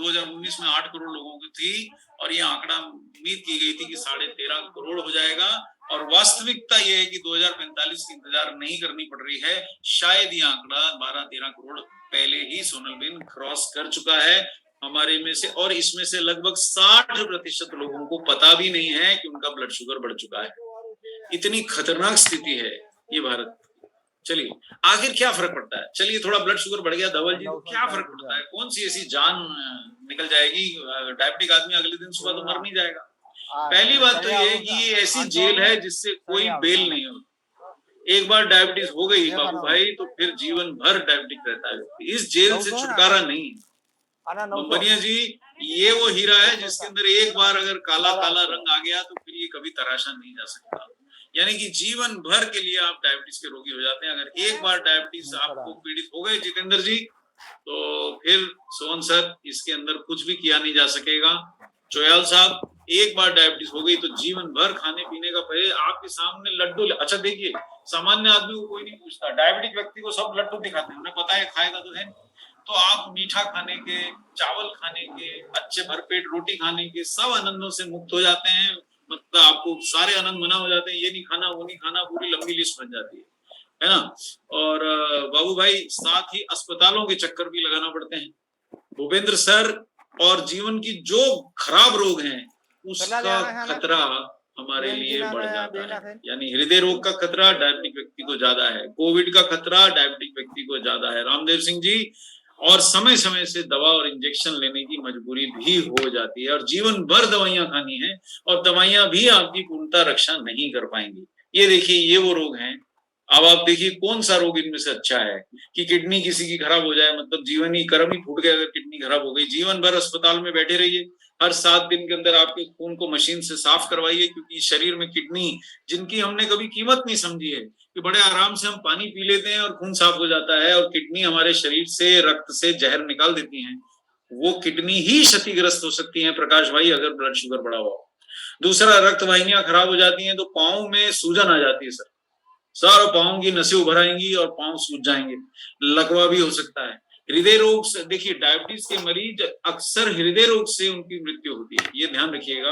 2019 में 8 करोड़ लोगों की थी और ये आंकड़ा उम्मीद की गई थी कि 13.5 करोड़ हो जाएगा। और वास्तविकता ये है कि 2045 की इंतजार नहीं करनी पड़ रही है। शायद ये आंकड़ा 12-13 करोड़ पहले ही सोनलबेन क्रॉस कर चुका है हमारे में से। और इसमें से लगभग 60% लोगों को पता भी नहीं है कि उनका ब्लड शुगर बढ़ चुका है। इतनी खतरनाक स्थिति है ये भारत। चलिए आखिर क्या फर्क पड़ता है? चलिए थोड़ा ब्लड शुगर बढ़ गया धवल जी, तो क्या फर्क पड़ता है? कौन सी ऐसी जान निकल जाएगी? डायबिटिक आदमी अगले दिन सुबह तो मर नहीं जाएगा। पहली बात तो ये है कि ये ऐसी जेल है जिससे कोई बेल नहीं हो। एक बार डायबिटीज हो गई बाबू भाई तो फिर जीवन भर डायबिटिक रहता है। इस जेल से छुटकारा नहीं। बनिया जी, ये वो हीरा है जिसके अंदर एक बार अगर काला काला रंग आ गया तो फिर ये कभी तराशा नहीं जा सकता। यानी कि जीवन भर के लिए आप डायबिटीज के रोगी हो जाते हैं। अगर एक बार डायबिटीज आपको पीड़ित हो गए जितेंद्र जी, तो फिर सोहन सर इसके अंदर कुछ भी किया नहीं जा सकेगा। चोयाल साहब, एक बार डायबिटीज हो गई तो जीवन भर खाने पीने का पहले आपके सामने लड्डू। अच्छा देखिए, सामान्य आदमी को कोई नहीं पूछता, डायबिटिक व्यक्ति को सब लड्डू दिखाते हैं, उन्हें पता है खाएगा तो है। तो आप मीठा खाने के, चावल खाने के, अच्छे भरपेट रोटी खाने के सब आनंदों से मुक्त हो जाते हैं। मतलब आपको सारे आनंद मना हो जाते हैं, ये नहीं खाना वो नहीं खाना, पूरी लंबी लिस्ट बन जाती है ना। और बाबू भाई, साथ ही अस्पतालों के चक्कर भी लगाना पड़ते हैं भूपेंद्र सर। और जीवन की जो खराब रोग हैं उसका खतरा हमारे लिए बढ़ जाता है। यानी हृदय रोग का खतरा डायबिटिक व्यक्ति को ज्यादा है, कोविड का खतरा डायबिटिक व्यक्ति को ज्यादा है रामदेव सिंह जी। और समय समय से दवा और इंजेक्शन लेने की मजबूरी भी हो जाती है और जीवन भर दवाइयां खानी है और दवाइयां भी आपकी पूर्णतः रक्षा नहीं कर पाएंगी। ये देखिए, ये वो रोग हैं। अब आप देखिए कौन सा रोग इनमें से अच्छा है कि किडनी किसी की खराब हो जाए, मतलब जीवन ही कर्म ही फूट गया अगर किडनी खराब हो गई, जीवन भर अस्पताल में बैठे रहिए। हर 7 दिन के अंदर आपके खून को मशीन से साफ करवाइए, क्योंकि शरीर में किडनी जिनकी हमने कभी कीमत नहीं समझी है कि बड़े आराम से हम पानी पी लेते हैं और खून साफ हो जाता है, और किडनी हमारे शरीर से रक्त से जहर निकाल देती हैं, वो किडनी ही क्षतिग्रस्त हो सकती है प्रकाश भाई अगर ब्लड शुगर बढ़ा हुआ। दूसरा, रक्त वाहिनियां खराब हो जाती हैं तो पांव में सूजन आ जाती है सर, सारों पांव की नसें उभर आएंगी और पांव सूज जाएंगे, लकवा भी हो सकता है। हृदय रोग से, देखिए डायबिटीज के मरीज अक्सर हृदय रोग से उनकी मृत्यु होती है, ये ध्यान रखिएगा।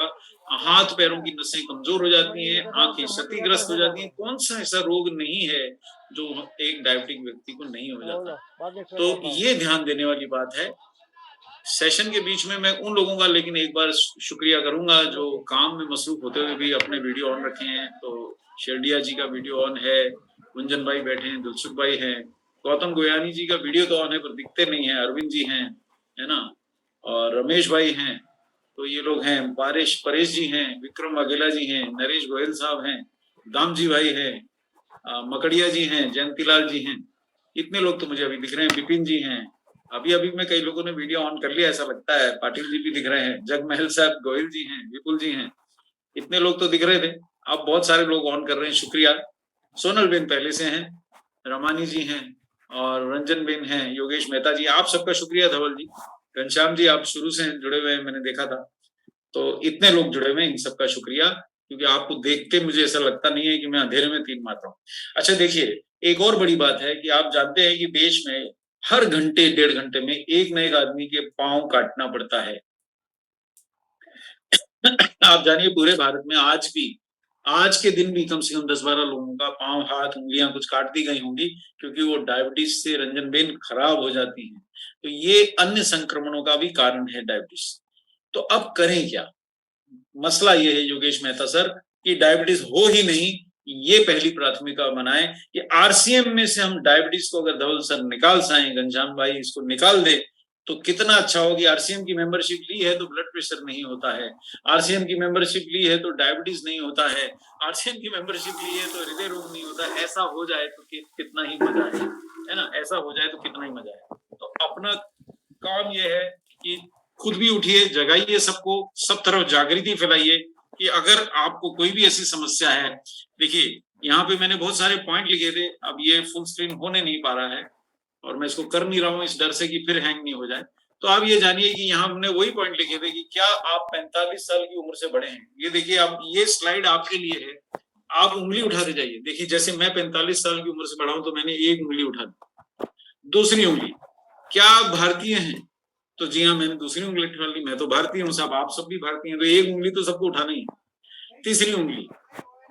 हाथ पैरों की नसें कमजोर हो जाती हैं, आंखें क्षतिग्रस्त हो जाती हैं। कौन सा ऐसा रोग नहीं है जो एक डायबिटिक व्यक्ति को नहीं हो जाता? तो ये ध्यान देने वाली बात है। सेशन के बीच में मैं उन लोगों का लेकिन एक बार शुक्रिया करूंगा जो काम में मसरूफ होते हुए भी अपने वीडियो ऑन रखे हैं। तो शेरडिया जी का वीडियो ऑन है, गुंजन भाई बैठे हैं, दिलसुख भाई हैं, गौतम गोयानी जी का वीडियो तो ऑन है पर दिखते नहीं है, अरविंद जी हैं, है ना, और रमेश भाई हैं, तो ये लोग हैं, परेश जी हैं, विक्रम वाघेला जी हैं, नरेश गोयल साहब हैं, दाम जी भाई हैं, मकड़िया जी हैं, जयंतीलाल जी हैं। इतने लोग तो मुझे अभी दिख रहे हैं, विपिन जी हैं। अभी अभी में कई लोगों ने वीडियो ऑन कर लिया ऐसा लगता है, पाटिल जी भी दिख रहे हैं, जगमहल साहब, गोयल जी हैं, विपुल जी हैं। इतने लोग तो दिख रहे थे, अब बहुत सारे लोग ऑन कर रहे हैं, शुक्रिया। सोनल बेन पहले से हैं, रमानी जी हैं, और रंजन बेन हैं, योगेश मेहता जी, आप सबका शुक्रिया। धवल जी, घनश्याम जी, आप शुरू से जुड़े हुए हैं, मैंने देखा था। तो इतने लोग जुड़े हुए हैं, इन सबका शुक्रिया, क्योंकि आपको देख के मुझे ऐसा लगता नहीं है कि मैं अंधेरे में तीर मार रहा हूँ। अच्छा देखिए, एक और बड़ी बात है कि आप जानते हैं कि देश में हर घंटे 1.5 घंटे में एक नए आदमी के पांव काटना पड़ता है। आप जानिए पूरे भारत में आज के दिन भी कम से कम 10-12 लोगों का पांव, हाथ, उंगलियां कुछ काट दी गई होंगी, क्योंकि वो डायबिटीज से रंजन बेन खराब हो जाती हैं। तो ये अन्य संक्रमणों का भी कारण है डायबिटीज। तो अब करें क्या? मसला ये है योगेश मेहता सर कि डायबिटीज हो ही नहीं, ये पहली प्राथमिकता बनाए कि आरसीएम में से हम डायबिटीज को अगर धवल सर निकाल सकें, घनश्याम भाई इसको निकाल दे तो कितना अच्छा होगी। आरसीएम की मेंबरशिप ली है तो ब्लड प्रेशर नहीं होता है, आरसीएम की मेंबरशिप ली है तो डायबिटीज नहीं होता है, आरसीएम की मेंबरशिप ली है तो हृदय रोग नहीं होता। ऐसा हो जाए तो कितना ही मजा है ना, ऐसा हो जाए तो कितना ही मजा है। तो अपना काम ये है कि खुद भी उठिए, जगाइए सबको, सब तरफ जागृति फैलाइए कि अगर आपको कोई भी ऐसी समस्या है। देखिए यहाँ पे मैंने बहुत सारे पॉइंट लिखे थे, अब ये फुल स्क्रीन होने नहीं पा रहा है और मैं इसको कर नहीं रहा हूँ इस डर से कि फिर हैंग नहीं हो जाए। तो आप ये जानिए कि यहाँ हमने वही पॉइंट लिखे थे कि क्या आप 45 साल की उम्र से बड़े हैं? ये देखिए, आप ये स्लाइड आपके लिए है, आप उंगली उठाते जाइए। देखिए जैसे मैं 45 साल की उम्र से बड़ा हूं तो मैंने एक उंगली उठा दी। दूसरी उंगली, क्या आप भारतीय हैं? तो जी हाँ, मैंने दूसरी उंगली उठा ली। मैं तो भारतीय हूँ साहब, आप सब भी भारतीय हैं, तो एक उंगली तो सबको उठाना ही है। तीसरी उंगली,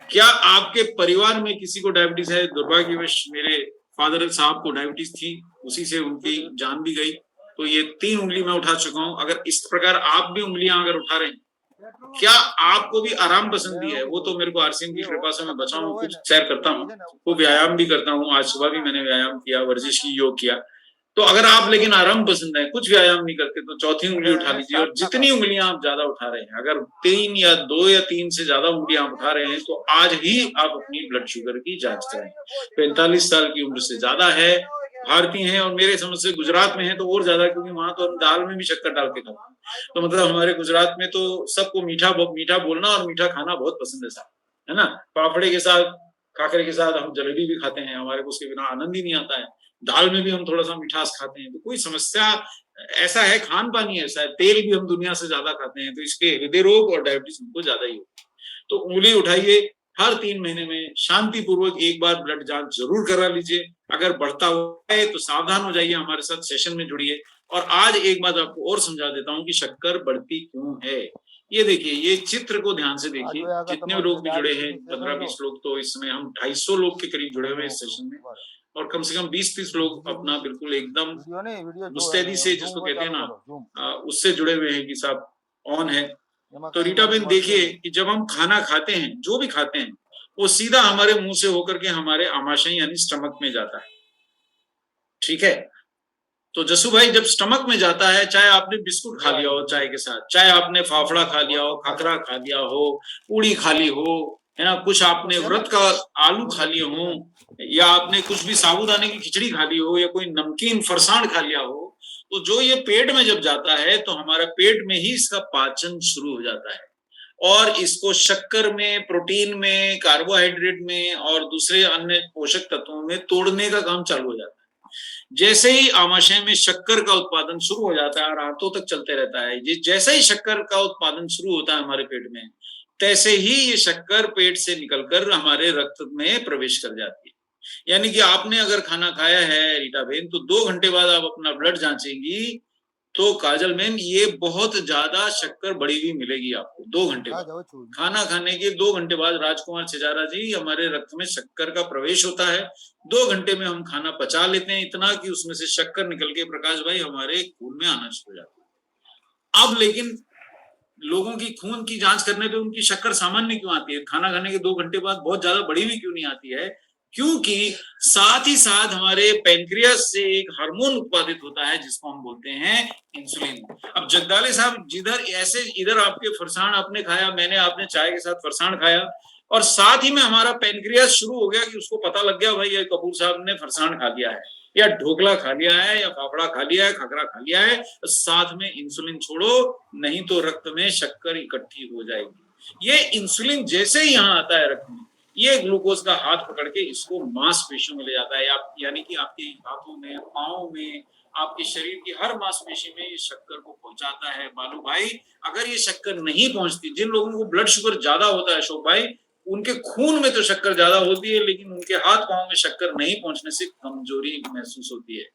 क्या आपके परिवार में किसी को डायबिटीज है? दुर्भाग्यवश मेरे फादर साहब को डायबिटीज थी, उसी से उनकी जान भी गई। तो ये 3 उंगली मैं उठा चुका हूँ। अगर इस प्रकार आप भी उंगलियां अगर उठा रहे हैं, क्या आपको भी आराम पसंद है? वो तो मेरे को आरसीएम की कृपा से मैं बचा हूँ, कुछ सैर करता हूँ, वो व्यायाम भी करता हूँ। आज सुबह भी मैंने व्यायाम किया, वर्जिश की, योग किया। तो अगर आप लेकिन आराम पसंद है, कुछ व्यायाम नहीं करते, तो चौथी उंगली उठा लीजिए। और जितनी उंगलियां आप ज्यादा उठा रहे हैं, अगर 3 या 2 या 3 से ज्यादा उंगलियां आप उठा रहे हैं, तो आज ही आप अपनी ब्लड शुगर की जांच कराएं। 45 साल की उम्र से ज्यादा है, भारतीय हैं, और मेरे समझ से गुजरात में है तो और ज्यादा, क्योंकि वहां तो हम दाल में भी शक्कर डाल के खाते हैं। तो मतलब हमारे गुजरात में तो सबको मीठा मीठा बोलना और मीठा खाना बहुत पसंद है साहब, है ना। पापड़े के साथ, काकरे के साथ हम जलेबी भी खाते हैं, हमारे को उसके बिना आनंद ही नहीं आता है। दाल में भी हम थोड़ा सा मिठास खाते हैं, तो कोई समस्या ऐसा है, खान पान ही ऐसा है। तेल भी हम दुनिया से ज्यादा खाते हैं, तो इसके हृदय रोग और डायबिटीज हमको ज्यादा ही होता है। तो उंगली उठाइए, हर 3 महीने में शांतिपूर्वक एक बार ब्लड जांच जरूर करा लीजिए। अगर बढ़ता हुआ है तो सावधान हो जाइए, हमारे साथ सेशन में जुड़िए। और आज एक बात आपको और समझा देता हूँ कि शक्कर बढ़ती क्यों है। ये देखिए, ये चित्र को ध्यान से देखिए, जितने लोग भी जुड़े हैं, 15-20 लोग, तो इसमें हम 250 लोग के करीब जुड़े हुए हैं इस सेशन में। और कम से कम 20-30 लोग अपना बिल्कुल एकदम मुस्तैदी से, जिसको कहते हैं ना, उससे जुड़े हुए हैं कि साहब ऑन है। तो रीटा बेन देखिए कि जब हम खाना खाते हैं, जो भी खाते हैं, वो सीधा हमारे मुंह से होकर के हमारे आमाशय यानी स्टमक में जाता है, ठीक है। तो जसू भाई, जब स्टमक में जाता है, चाहे आपने बिस्कुट खा लिया हो चाय के साथ, चाहे आपने फाफड़ा खा लिया हो, खाकरा खा लिया हो, पूड़ी खा ली हो, है ना, कुछ आपने व्रत का आलू खा लिए हो, या आपने कुछ भी साबूदाने की खिचड़ी खा ली हो, या कोई नमकीन फरसाण खा लिया हो, तो जो ये पेट में जब जाता है, तो हमारा पेट में ही इसका पाचन शुरू हो जाता है, और इसको शक्कर में, प्रोटीन में, कार्बोहाइड्रेट में और दूसरे अन्य पोषक तत्वों में तोड़ने का काम चालू हो जाता है। जैसे ही आमाशय में शक्कर का उत्पादन शुरू हो जाता है और आंतों तक चलते रहता है, जैसे ही शक्कर का उत्पादन शुरू होता है हमारे पेट में, तैसे ही ये शक्कर पेट से निकलकर हमारे रक्त में प्रवेश कर जाती है। यानी कि आपने अगर खाना खाया है रीटा बेन, तो 2 घंटे बाद आप अपना ब्लड जांचेंगी, तो काजल मैम ये बहुत ज्यादा शक्कर बढ़ी हुई मिलेगी आपको 2 घंटे बाद। खाना खाने के 2 घंटे बाद राजकुमार छिजारा जी, हमारे रक्त में शक्कर का प्रवेश होता है। 2 घंटे में हम खाना पचा लेते हैं, इतना कि उसमें से शक्कर निकल के प्रकाश भाई हमारे खून में आना शुरू हो जाता है। अब लेकिन लोगों की खून की जांच करने पे उनकी शक्कर सामान्य क्यों आती है, खाना खाने के 2 घंटे बाद बहुत ज्यादा बढ़ी हुई क्यों नहीं आती है? क्योंकि साथ ही साथ हमारे पैंक्रियास से एक हार्मोन उत्पादित होता है, जिसको हम बोलते हैं इंसुलिन। अब जगदाले साहब, जिधर ऐसे इधर आपके फरसाण आपने खाया, मैंने आपने चाय के साथ फरसाण खाया, और साथ ही में हमारा पैंक्रियास शुरू हो गया कि उसको पता लग गया भाई ये कपूर साहब ने फरसाण खा लिया है, या ढोकला खा लिया है, या फाफड़ा खा लिया है, खाकरा खा लिया है, साथ में इंसुलिन छोड़ो, नहीं तो रक्त में शक्कर इकट्ठी हो जाएगी। ये इंसुलिन जैसे ही यहाँ आता है रक्त में, ये ग्लूकोज का हाथ पकड़ के इसको मांसपेशियों में ले जाता है, यानी कि आपके हाथों में, पांव में, आपके शरीर की हर मांसपेशी में ये शक्कर को पहुंचाता है। बालू भाई, अगर ये शक्कर नहीं पहुंचती, जिन लोगों को ब्लड शुगर ज्यादा होता है अशोक भाई, उनके खून में तो शक्कर ज्यादा होती है, लेकिन उनके हाथ पांव में शक्कर नहीं पहुंचने से कमजोरी महसूस होती है।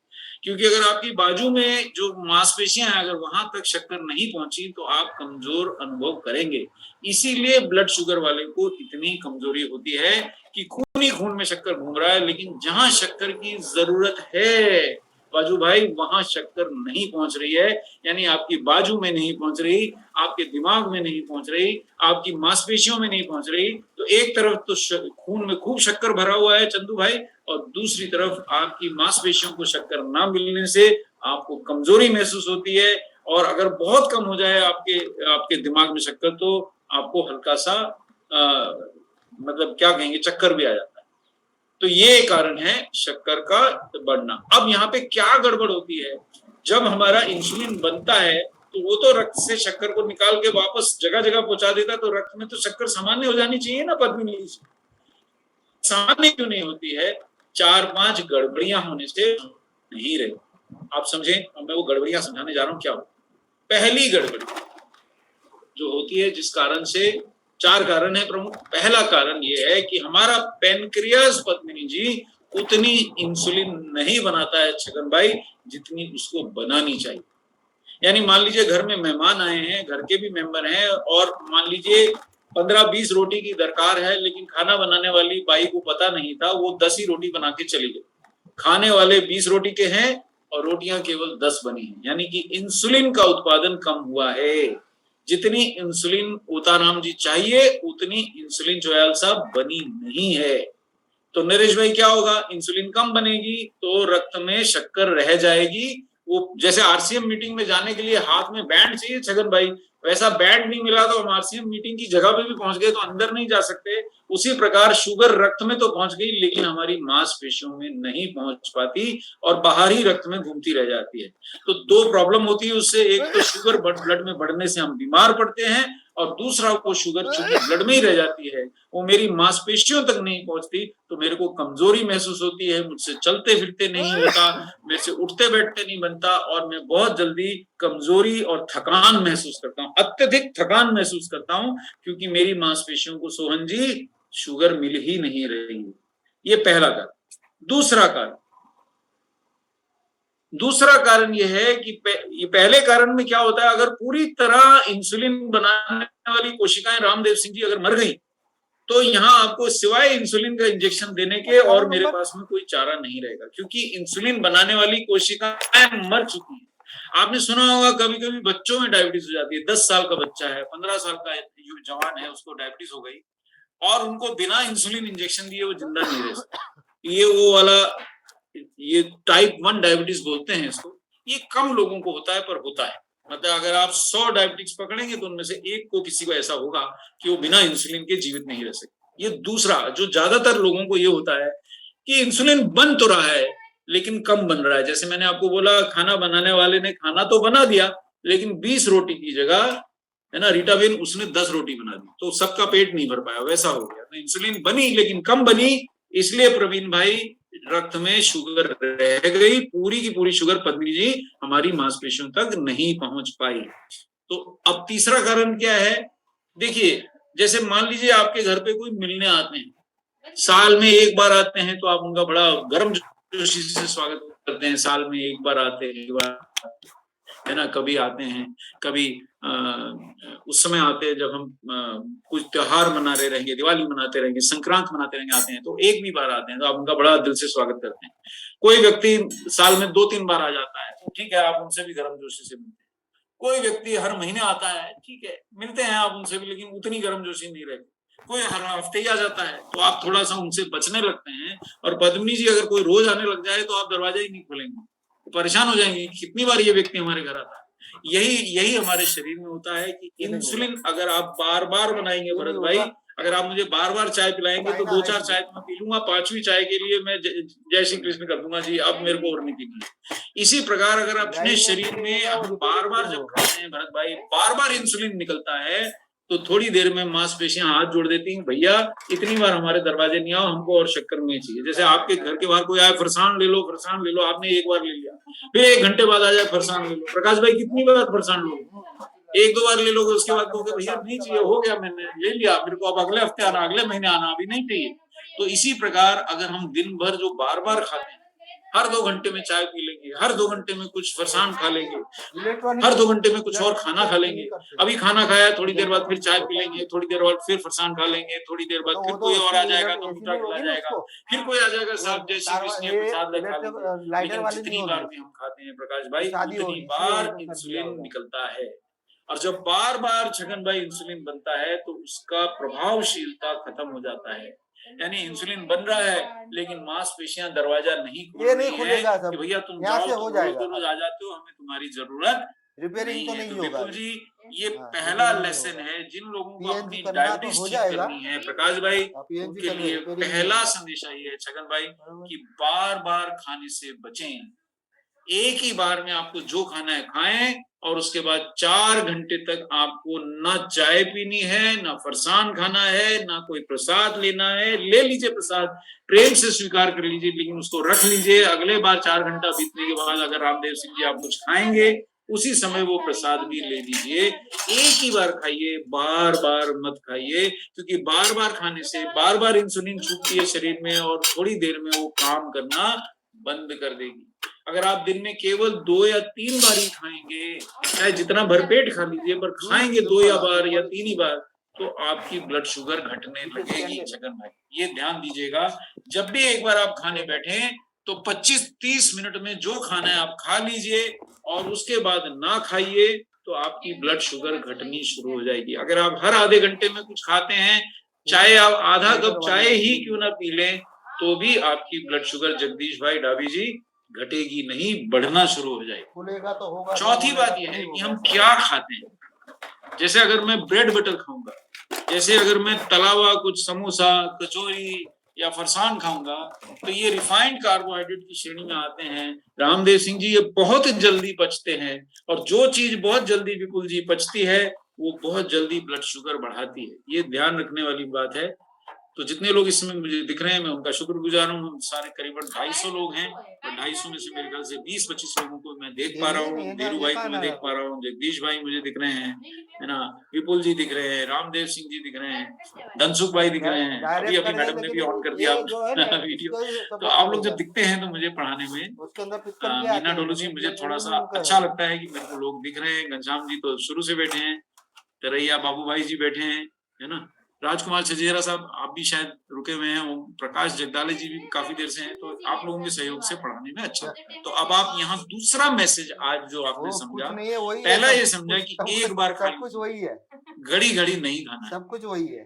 क्योंकि अगर आपकी बाजू में जो मांसपेशियां हैं, अगर वहां तक शक्कर नहीं पहुंची, तो आप कमजोर अनुभव करेंगे। इसीलिए ब्लड शुगर वाले को इतनी कमजोरी होती है कि खून ही खून में शक्कर घूम रहा है, लेकिन जहां शक्कर की जरूरत है बाजू भाई, वहां शक्कर नहीं पहुंच रही है। यानी आपकी बाजू में नहीं पहुंच रही, आपके दिमाग में नहीं पहुंच रही, आपकी मांसपेशियों में नहीं पहुंच रही। तो एक तरफ तो खून में खूब शक्कर भरा हुआ है चंदू भाई, और दूसरी तरफ आपकी मांसपेशियों को शक्कर ना मिलने से आपको कमजोरी महसूस होती है। और अगर बहुत कम हो जाए आपके आपके दिमाग में शक्कर, तो आपको हल्का सा मतलब क्या कहेंगे, चक्कर भी आ जाता है। तो ये कारण है शक्कर का बढ़ना। अब यहाँ पे क्या गड़बड़ होती है, जब हमारा इंसुलिन बनता है, तो वो तो रक्त से शक्कर को निकाल के वापस जगह जगह पहुंचा देता, तो रक्त में तो शक्कर सामान्य हो जानी चाहिए ना पद्मिनी, सामान्य क्यों नहीं होती है? 4-5 गड़बड़ियां होने से नहीं रहे। आप समझे, अब मैं वो गड़बड़ियां समझाने जा रहा हूं क्या हो। पहली गड़बड़ी जो होती है, जिस कारण से 4 कारण है प्रमुख। पहला कारण ये है कि हमारा पैनक्रियास पद्मिनी जी उतनी इंसुलिन नहीं बनाता है छगन भाई, जितनी उसको बनानी चाहिए। यानी मान लीजिए घर में मेहमान आए हैं, घर के भी मेंबर हैं, और मान लीजिए 15-20 रोटी की दरकार है, लेकिन खाना बनाने वाली बाई को पता नहीं था, वो 10 ही रोटी बना के चली गई। खाने वाले 20 रोटी के हैं और रोटियां केवल 10 बनी हैं, यानी कि इंसुलिन का उत्पादन कम हुआ है। जितनी इंसुलिन उताराम जी चाहिए उतनी इंसुलिन जोयाल साहब बनी नहीं है। तो नरेश भाई क्या होगा, इंसुलिन कम बनेगी तो रक्त में शक्कर रह जाएगी। वो जैसे आरसीएम मीटिंग में जाने के लिए हाथ में बैंड चाहिए छगन भाई, वैसा बैंड नहीं मिला तो हम आरसीएम मीटिंग की जगह पे भी पहुंच गए तो अंदर नहीं जा सकते। उसी प्रकार शुगर रक्त में तो पहुंच गई लेकिन हमारी मांसपेशियों में नहीं पहुंच पाती और बाहर ही रक्त में घूमती रह जाती है। तो दो प्रॉब्लम होती है उससे, एक तो शुगर ब्लड में बढ़ने से हम बीमार पड़ते हैं, और दूसरा वो शुगर चूंकि ब्लड में ही रह जाती है, वो मेरी मांसपेशियों तक नहीं पहुंचती, तो मेरे को कमजोरी महसूस होती है, मुझसे चलते फिरते नहीं होता, मेरे से उठते बैठते नहीं बनता, और मैं बहुत जल्दी कमजोरी और थकान महसूस करता हूँ, अत्यधिक थकान महसूस करता हूँ, क्योंकि मेरी मांसपेशियों को सोहन जी शुगर मिल ही नहीं रही है। ये पहला कारण। दूसरा कारण यह है कि ये पहले कारण में क्या होता है, अगर पूरी तरह इंसुलिन बनाने वाली कोशिकाएं रामदेव सिंह जी अगर मर गई तो यहाँ आपको सिवाय इंसुलिन का इंजेक्शन देने के और मेरे पास में कोई चारा नहीं रहेगा, क्योंकि इंसुलिन बनाने वाली कोशिकाएं मर चुकी हैं। आपने सुना होगा कभी कभी बच्चों में डायबिटीज हो जाती है, 10 साल का बच्चा है, 15 साल का जो जवान है उसको डायबिटीज हो गई और उनको बिना इंसुलिन इंजेक्शन दिए वो जिंदा नहीं रह सकते। ये वो वाला, ये टाइप 1 डायबिटीज बोलते हैं इसको। ये कम लोगों को होता है पर होता है, मतलब अगर आप 100 डायबिटिक्स पकड़ेंगे तो उनमें से एक को किसी को ऐसा होगा कि वो बिना इंसुलिन के जीवित नहीं रह सकते। ये दूसरा जो ज्यादातर लोगों को ये होता है कि इंसुलिन बन तो रहा है लेकिन कम बन रहा है। जैसे मैंने आपको बोला, खाना बनाने वाले ने खाना तो बना दिया लेकिन 20 रोटी की जगह, है ना, रीटावेन उसने 10 रोटी बना दी तो सबका पेट नहीं भर पाया, वैसा हो गया। तो इंसुलिन बनी लेकिन कम बनी, इसलिए प्रवीण भाई रक्त में शुगर रह गई, पूरी की पूरी शुगर पद्मिनी जी हमारी मांसपेशियों तक नहीं पहुंच पाई। तो अब तीसरा कारण क्या है, देखिए जैसे मान लीजिए आपके घर पे कोई मिलने आते हैं, साल में एक बार आते हैं तो आप उनका बड़ा गर्म जोशी से स्वागत करते हैं, साल में एक बार आते हैं, एक बार, है ना, कभी आते हैं, कभी उस समय आते हैं जब हम कुछ त्योहार मना रहे रहेंगे, दिवाली मनाते रहेंगे, संक्रांत मनाते रहेंगे, आते हैं तो एक भी बार आते हैं तो आप उनका बड़ा दिल से स्वागत करते हैं। कोई व्यक्ति साल में 2-3 बार आ जाता है तो ठीक है, आप उनसे भी गर्मजोशी से मिलते हैं। कोई व्यक्ति हर महीने आता है, ठीक है, मिलते हैं आप उनसे भी, लेकिन उतनी गर्मजोशी नहीं रहती। कोई हर हफ्ते ही आ जाता है तो आप थोड़ा सा उनसे बचने लगते हैं। और पद्मिनी जी अगर कोई रोज आने लग जाए तो आप दरवाजा ही नहीं खोलेंगे, तो परेशान हो जाएंगे, कितनी बार ये व्यक्ति हमारे घर आता है। यही हमारे शरीर में होता है कि इंसुलिन अगर आप बार बार बनाएंगे भरत भाई, अगर आप मुझे बार बार चाय पिलाएंगे तो 2-4 चाय तो मैं पी लूंगा, 5वीं चाय के लिए मैं जय श्री कृष्ण कर दूंगा जी, अब मेरे को और नहीं पीनी है। इसी प्रकार अगर अपने शरीर में हम बार बार जब खाते हैं भरत भाई, बार बार इंसुलिन निकलता है तो थोड़ी देर में मांसपेशियां हाथ जोड़ देती हैं, भैया इतनी बार हमारे दरवाजे नहीं आओ, हमको और शक्कर नहीं चाहिए। जैसे आपके घर के बाहर कोई आए, फरसान ले लो, फरसान ले लो, आपने एक बार ले लिया, फिर 1 घंटे बाद आ जाए फरसान ले लो, प्रकाश भाई कितनी बार फरसान लो, 1-2 बार ले लोगे, उसके बाद कहोगे भैया नहीं चाहिए, हो गया मैंने ले लिया, मेरे को अब अगले हफ्ते आना, अगले महीने आना, अभी नहीं चाहिए। तो इसी प्रकार अगर हम दिन भर जो बार बार खाते हैं, हर 2 घंटे में चाय पी लेंगे, हर 2 घंटे में कुछ फरसान खा लेंगे, हर 2 घंटे में कुछ और खाना खा लेंगे, अभी खाना खाया थोड़ी देर बाद फिर चाय पी लेंगे, थोड़ी देर बाद फिर फरसान खा लेंगे, थोड़ी देर बाद फिर कोई और आ जाएगा तो मीठा खिला जाएगा, फिर कोई आ जाएगा, साहब जय श्री कृष्ण प्रसाद खा लेंगे। लेकिन जितनी बार भी हम खाते हैं प्रकाश भाई, उतनी बार इंसुलिन निकलता है, और जब बार बार छगन भाई इंसुलिन बनता है तो उसका प्रभावशीलता खत्म हो जाता है। यानी इंसुलिन बन रहा है लेकिन मांसपेशियां दरवाजा नहीं खोल रही है कि भैया तुम जाओ, तुम रोज आ जाते हो, हमें तुम्हारी जरूरत रिपेयरिंग तो नहीं होगा। बिल्कुल जी, ये पहला लेसन है जिन लोगों को अपनी डायबिटीज ठीक करनी है प्रकाश भाई, उनके लिए पहला संदेश ये है छगन भाई कि बार बार खाने से बचें। एक ही बार में आपको जो खाना है खाएं, और उसके बाद 4 घंटे तक आपको ना चाय पीनी है, ना फरसान खाना है, ना कोई प्रसाद लेना है। ले लीजिए प्रसाद, प्रेम से स्वीकार कर लीजिए, लेकिन उसको रख लीजिए। अगले बार 4 घंटा बीतने के बाद अगर रामदेव सिंह जी आप कुछ खाएंगे, उसी समय वो प्रसाद भी ले लीजिए। एक ही बार खाइए, बार बार मत खाइए, क्योंकि बार बार खाने से बार बार इंसुलिन छूटती है शरीर में और थोड़ी देर में वो काम करना बंद कर देगी। अगर आप दिन में केवल 2 या 3 बार ही खाएंगे, चाहे जितना भरपेट खा लीजिए, पर खाएंगे 2 या बार या 3 ही बार, तो आपकी ब्लड शुगर घटने लगेगी छगन भाई, ये ध्यान दीजिएगा। जब भी एक बार आप खाने बैठे तो 25-30 मिनट में जो खाना है आप खा लीजिए, और उसके बाद ना खाइए तो आपकी ब्लड शुगर घटनी शुरू हो जाएगी। अगर आप हर आधे घंटे में कुछ खाते हैं, चाहे आप आधा कप चाय ही क्यों ना पी लें, तो भी आपकी ब्लड शुगर जगदीश भाई डाबी जी घटेगी नहीं, बढ़ना शुरू हो जाएगी। खुलेगा तो होगा। चौथी बात यह है कि हम क्या खाते हैं। जैसे अगर मैं ब्रेड बटर खाऊंगा, जैसे अगर मैं तला हुआ कुछ समोसा, कचौरी या फरसान खाऊंगा, तो ये रिफाइंड कार्बोहाइड्रेट की श्रेणी में आते हैं। रामदेव सिंह जी, ये बहुत जल्दी पचते हैं, और जो चीज बहुत जल्दी विपुल जी पचती है वो बहुत जल्दी ब्लड शुगर बढ़ाती है। ये ध्यान रखने वाली बात है। तो जितने लोग इसमें मुझे दिख रहे हैं, मैं उनका शुक्रगुजार हूँ। हम सारे करीबन 250 लोग हैं, और 250 में से मेरे ख्याल से 20-25 लोगों को मैं देख पा रहा हूँ। धीरू भाई को मैं देख पा रहा हूँ, जगदीश भाई मुझे दिख रहे हैं, है ना, विपुल जी दिख रहे हैं, रामदेव सिंह जी दिख रहे हैं, धनसुख भाई दिख रहे हैं। अभी अभी मैडम ने भी ऑन कर दिया वीडियो। तो आप लोग जब दिखते हैं तो मुझे पढ़ाने में, मीना डोलू जी, मुझे थोड़ा सा अच्छा लगता है कि मेरे को लोग दिख रहे हैं। घनश्याम जी तो शुरू से बैठे हैं, तरैया बाबू भाई जी बैठे हैं, है ना, राजकुमार छजेरा साहब आप भी शायद रुके हुए हैं, वो प्रकाश जगदाले जी भी काफी देर से हैं। तो आप लोगों के सहयोग से पढ़ाने में अच्छा लगता है। तो अब आप यहाँ दूसरा मैसेज आज जो आपने समझा, पहला ये समझा कि एक बार सब कुछ वही है, घड़ी घड़ी नहीं खाना, सब कुछ वही है।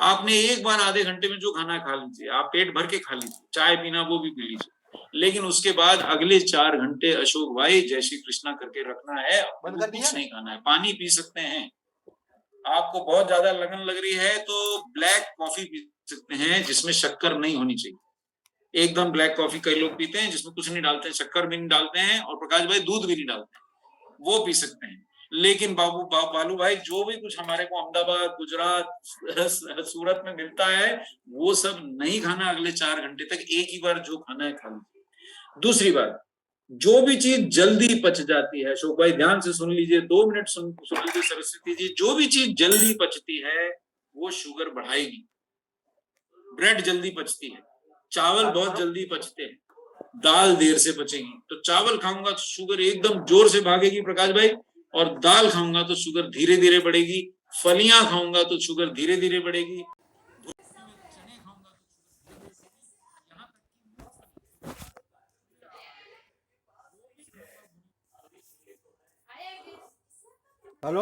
आपने एक बार आधे घंटे में जो खाना खा लीजिए, आप पेट भर के खा लीजिए, चाय पीना वो भी पी लीजिए, लेकिन उसके बाद अगले 4 घंटे अशोक भाई जय श्री कृष्णा करके रखना है, कुछ नहीं खाना है। पानी पी सकते हैं, आपको बहुत ज्यादा लगन लग रही है तो ब्लैक कॉफी पी सकते हैं जिसमें शक्कर नहीं होनी चाहिए। एकदम ब्लैक कॉफी कई लोग पीते हैं जिसमें कुछ नहीं डालते हैं, शक्कर भी नहीं डालते हैं, और प्रकाश भाई दूध भी नहीं डालते हैं, वो पी सकते हैं। लेकिन बालू भाई, जो भी कुछ हमारे को अहमदाबाद, गुजरात, सूरत में मिलता है, वो सब नहीं खाना अगले 4 घंटे तक। एक ही बार जो खाना है खा लीजिए। दूसरी बात, जो भी चीज जल्दी पच जाती है, अशोक भाई ध्यान से सुन लीजिए, 2 मिनट सुन लीजिए सरस्वती जी, जो भी चीज जल्दी पचती है वो शुगर बढ़ाएगी। ब्रेड जल्दी पचती है, चावल बहुत जल्दी पचते हैं, दाल देर से पचेगी। तो चावल खाऊंगा तो शुगर एकदम जोर से भागेगी प्रकाश भाई, और दाल खाऊंगा तो शुगर धीरे धीरे बढ़ेगी। फलियां खाऊंगा तो शुगर धीरे धीरे बढ़ेगी। हेलो।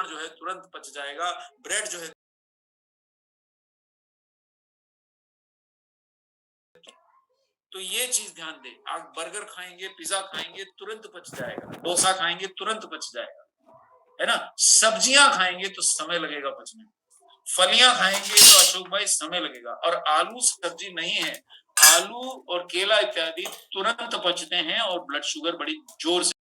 जो है तुरंत पच जाएगा, ब्रेड जो है तो ये चीज ध्यान दे। आप बर्गर खाएंगे, पिज्जा खाएंगे, तुरंत पच जाएगा, डोसा खाएंगे तुरंत पच जाएगा, है ना। सब्जियां खाएंगे तो समय लगेगा पचने में, फलियां खाएंगे तो अशोक भाई समय लगेगा। और आलू सब्जी नहीं है, आलू और केला इत्यादि तुरंत पचते हैं और ब्लड शुगर बड़ी जोर से।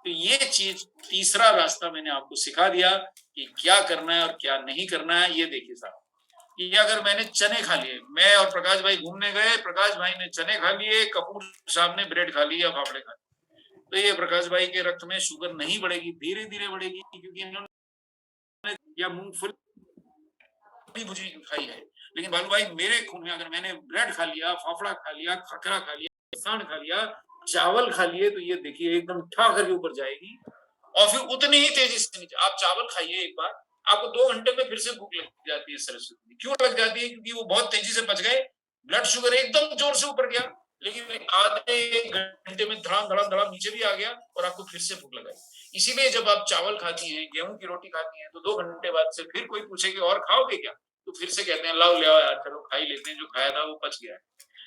तो ये चीज तीसरा रास्ता मैंने आपको सिखा दिया कि क्या करना है और क्या नहीं करना है। ये देखिए साहब, ये अगर मैंने चने खा लिए, मैं और प्रकाश भाई घूमने गए, प्रकाश भाई ने चने खा लिए, कपूर साहब ने ब्रेड खा लिया, फाफड़े खा लिए, तो ये प्रकाश भाई के रक्त में शुगर नहीं बढ़ेगी, धीरे धीरे बढ़ेगी, क्योंकि इन्होंने या मूंगफली भुजी खाई है। लेकिन बालू भाई, मेरे खून में अगर मैंने ब्रेड खा लिया, फाफड़ा खा लिया, खखरा खा लिया, सान खा लिया, चावल खा लिए, तो ये देखिए एकदम ठा करके ऊपर जाएगी, और फिर उतनी ही तेजी से नीचे। आप चावल खाइए एक बार, आपको 2 घंटे में फिर से भूख लग जाती है सरस्वती। क्यों लग जाती है? क्योंकि वो बहुत तेजी से पच गए, ब्लड शुगर एकदम जोर से ऊपर गया, लेकिन आधे 1 घंटे में धड़ाम धड़ाम धड़ाम नीचे भी आ गया, और आपको फिर से भूख लगाई। इसीलिए जब आप चावल खाती हैं, गेहूं की रोटी खाती हैं, तो 2 घंटे बाद से फिर कोई पूछे कि और खाओगे क्या, तो फिर से कहते हैं लाओ ले आओ यार, चलो खा ही लेते हैं, जो खाया था वो पच गया है।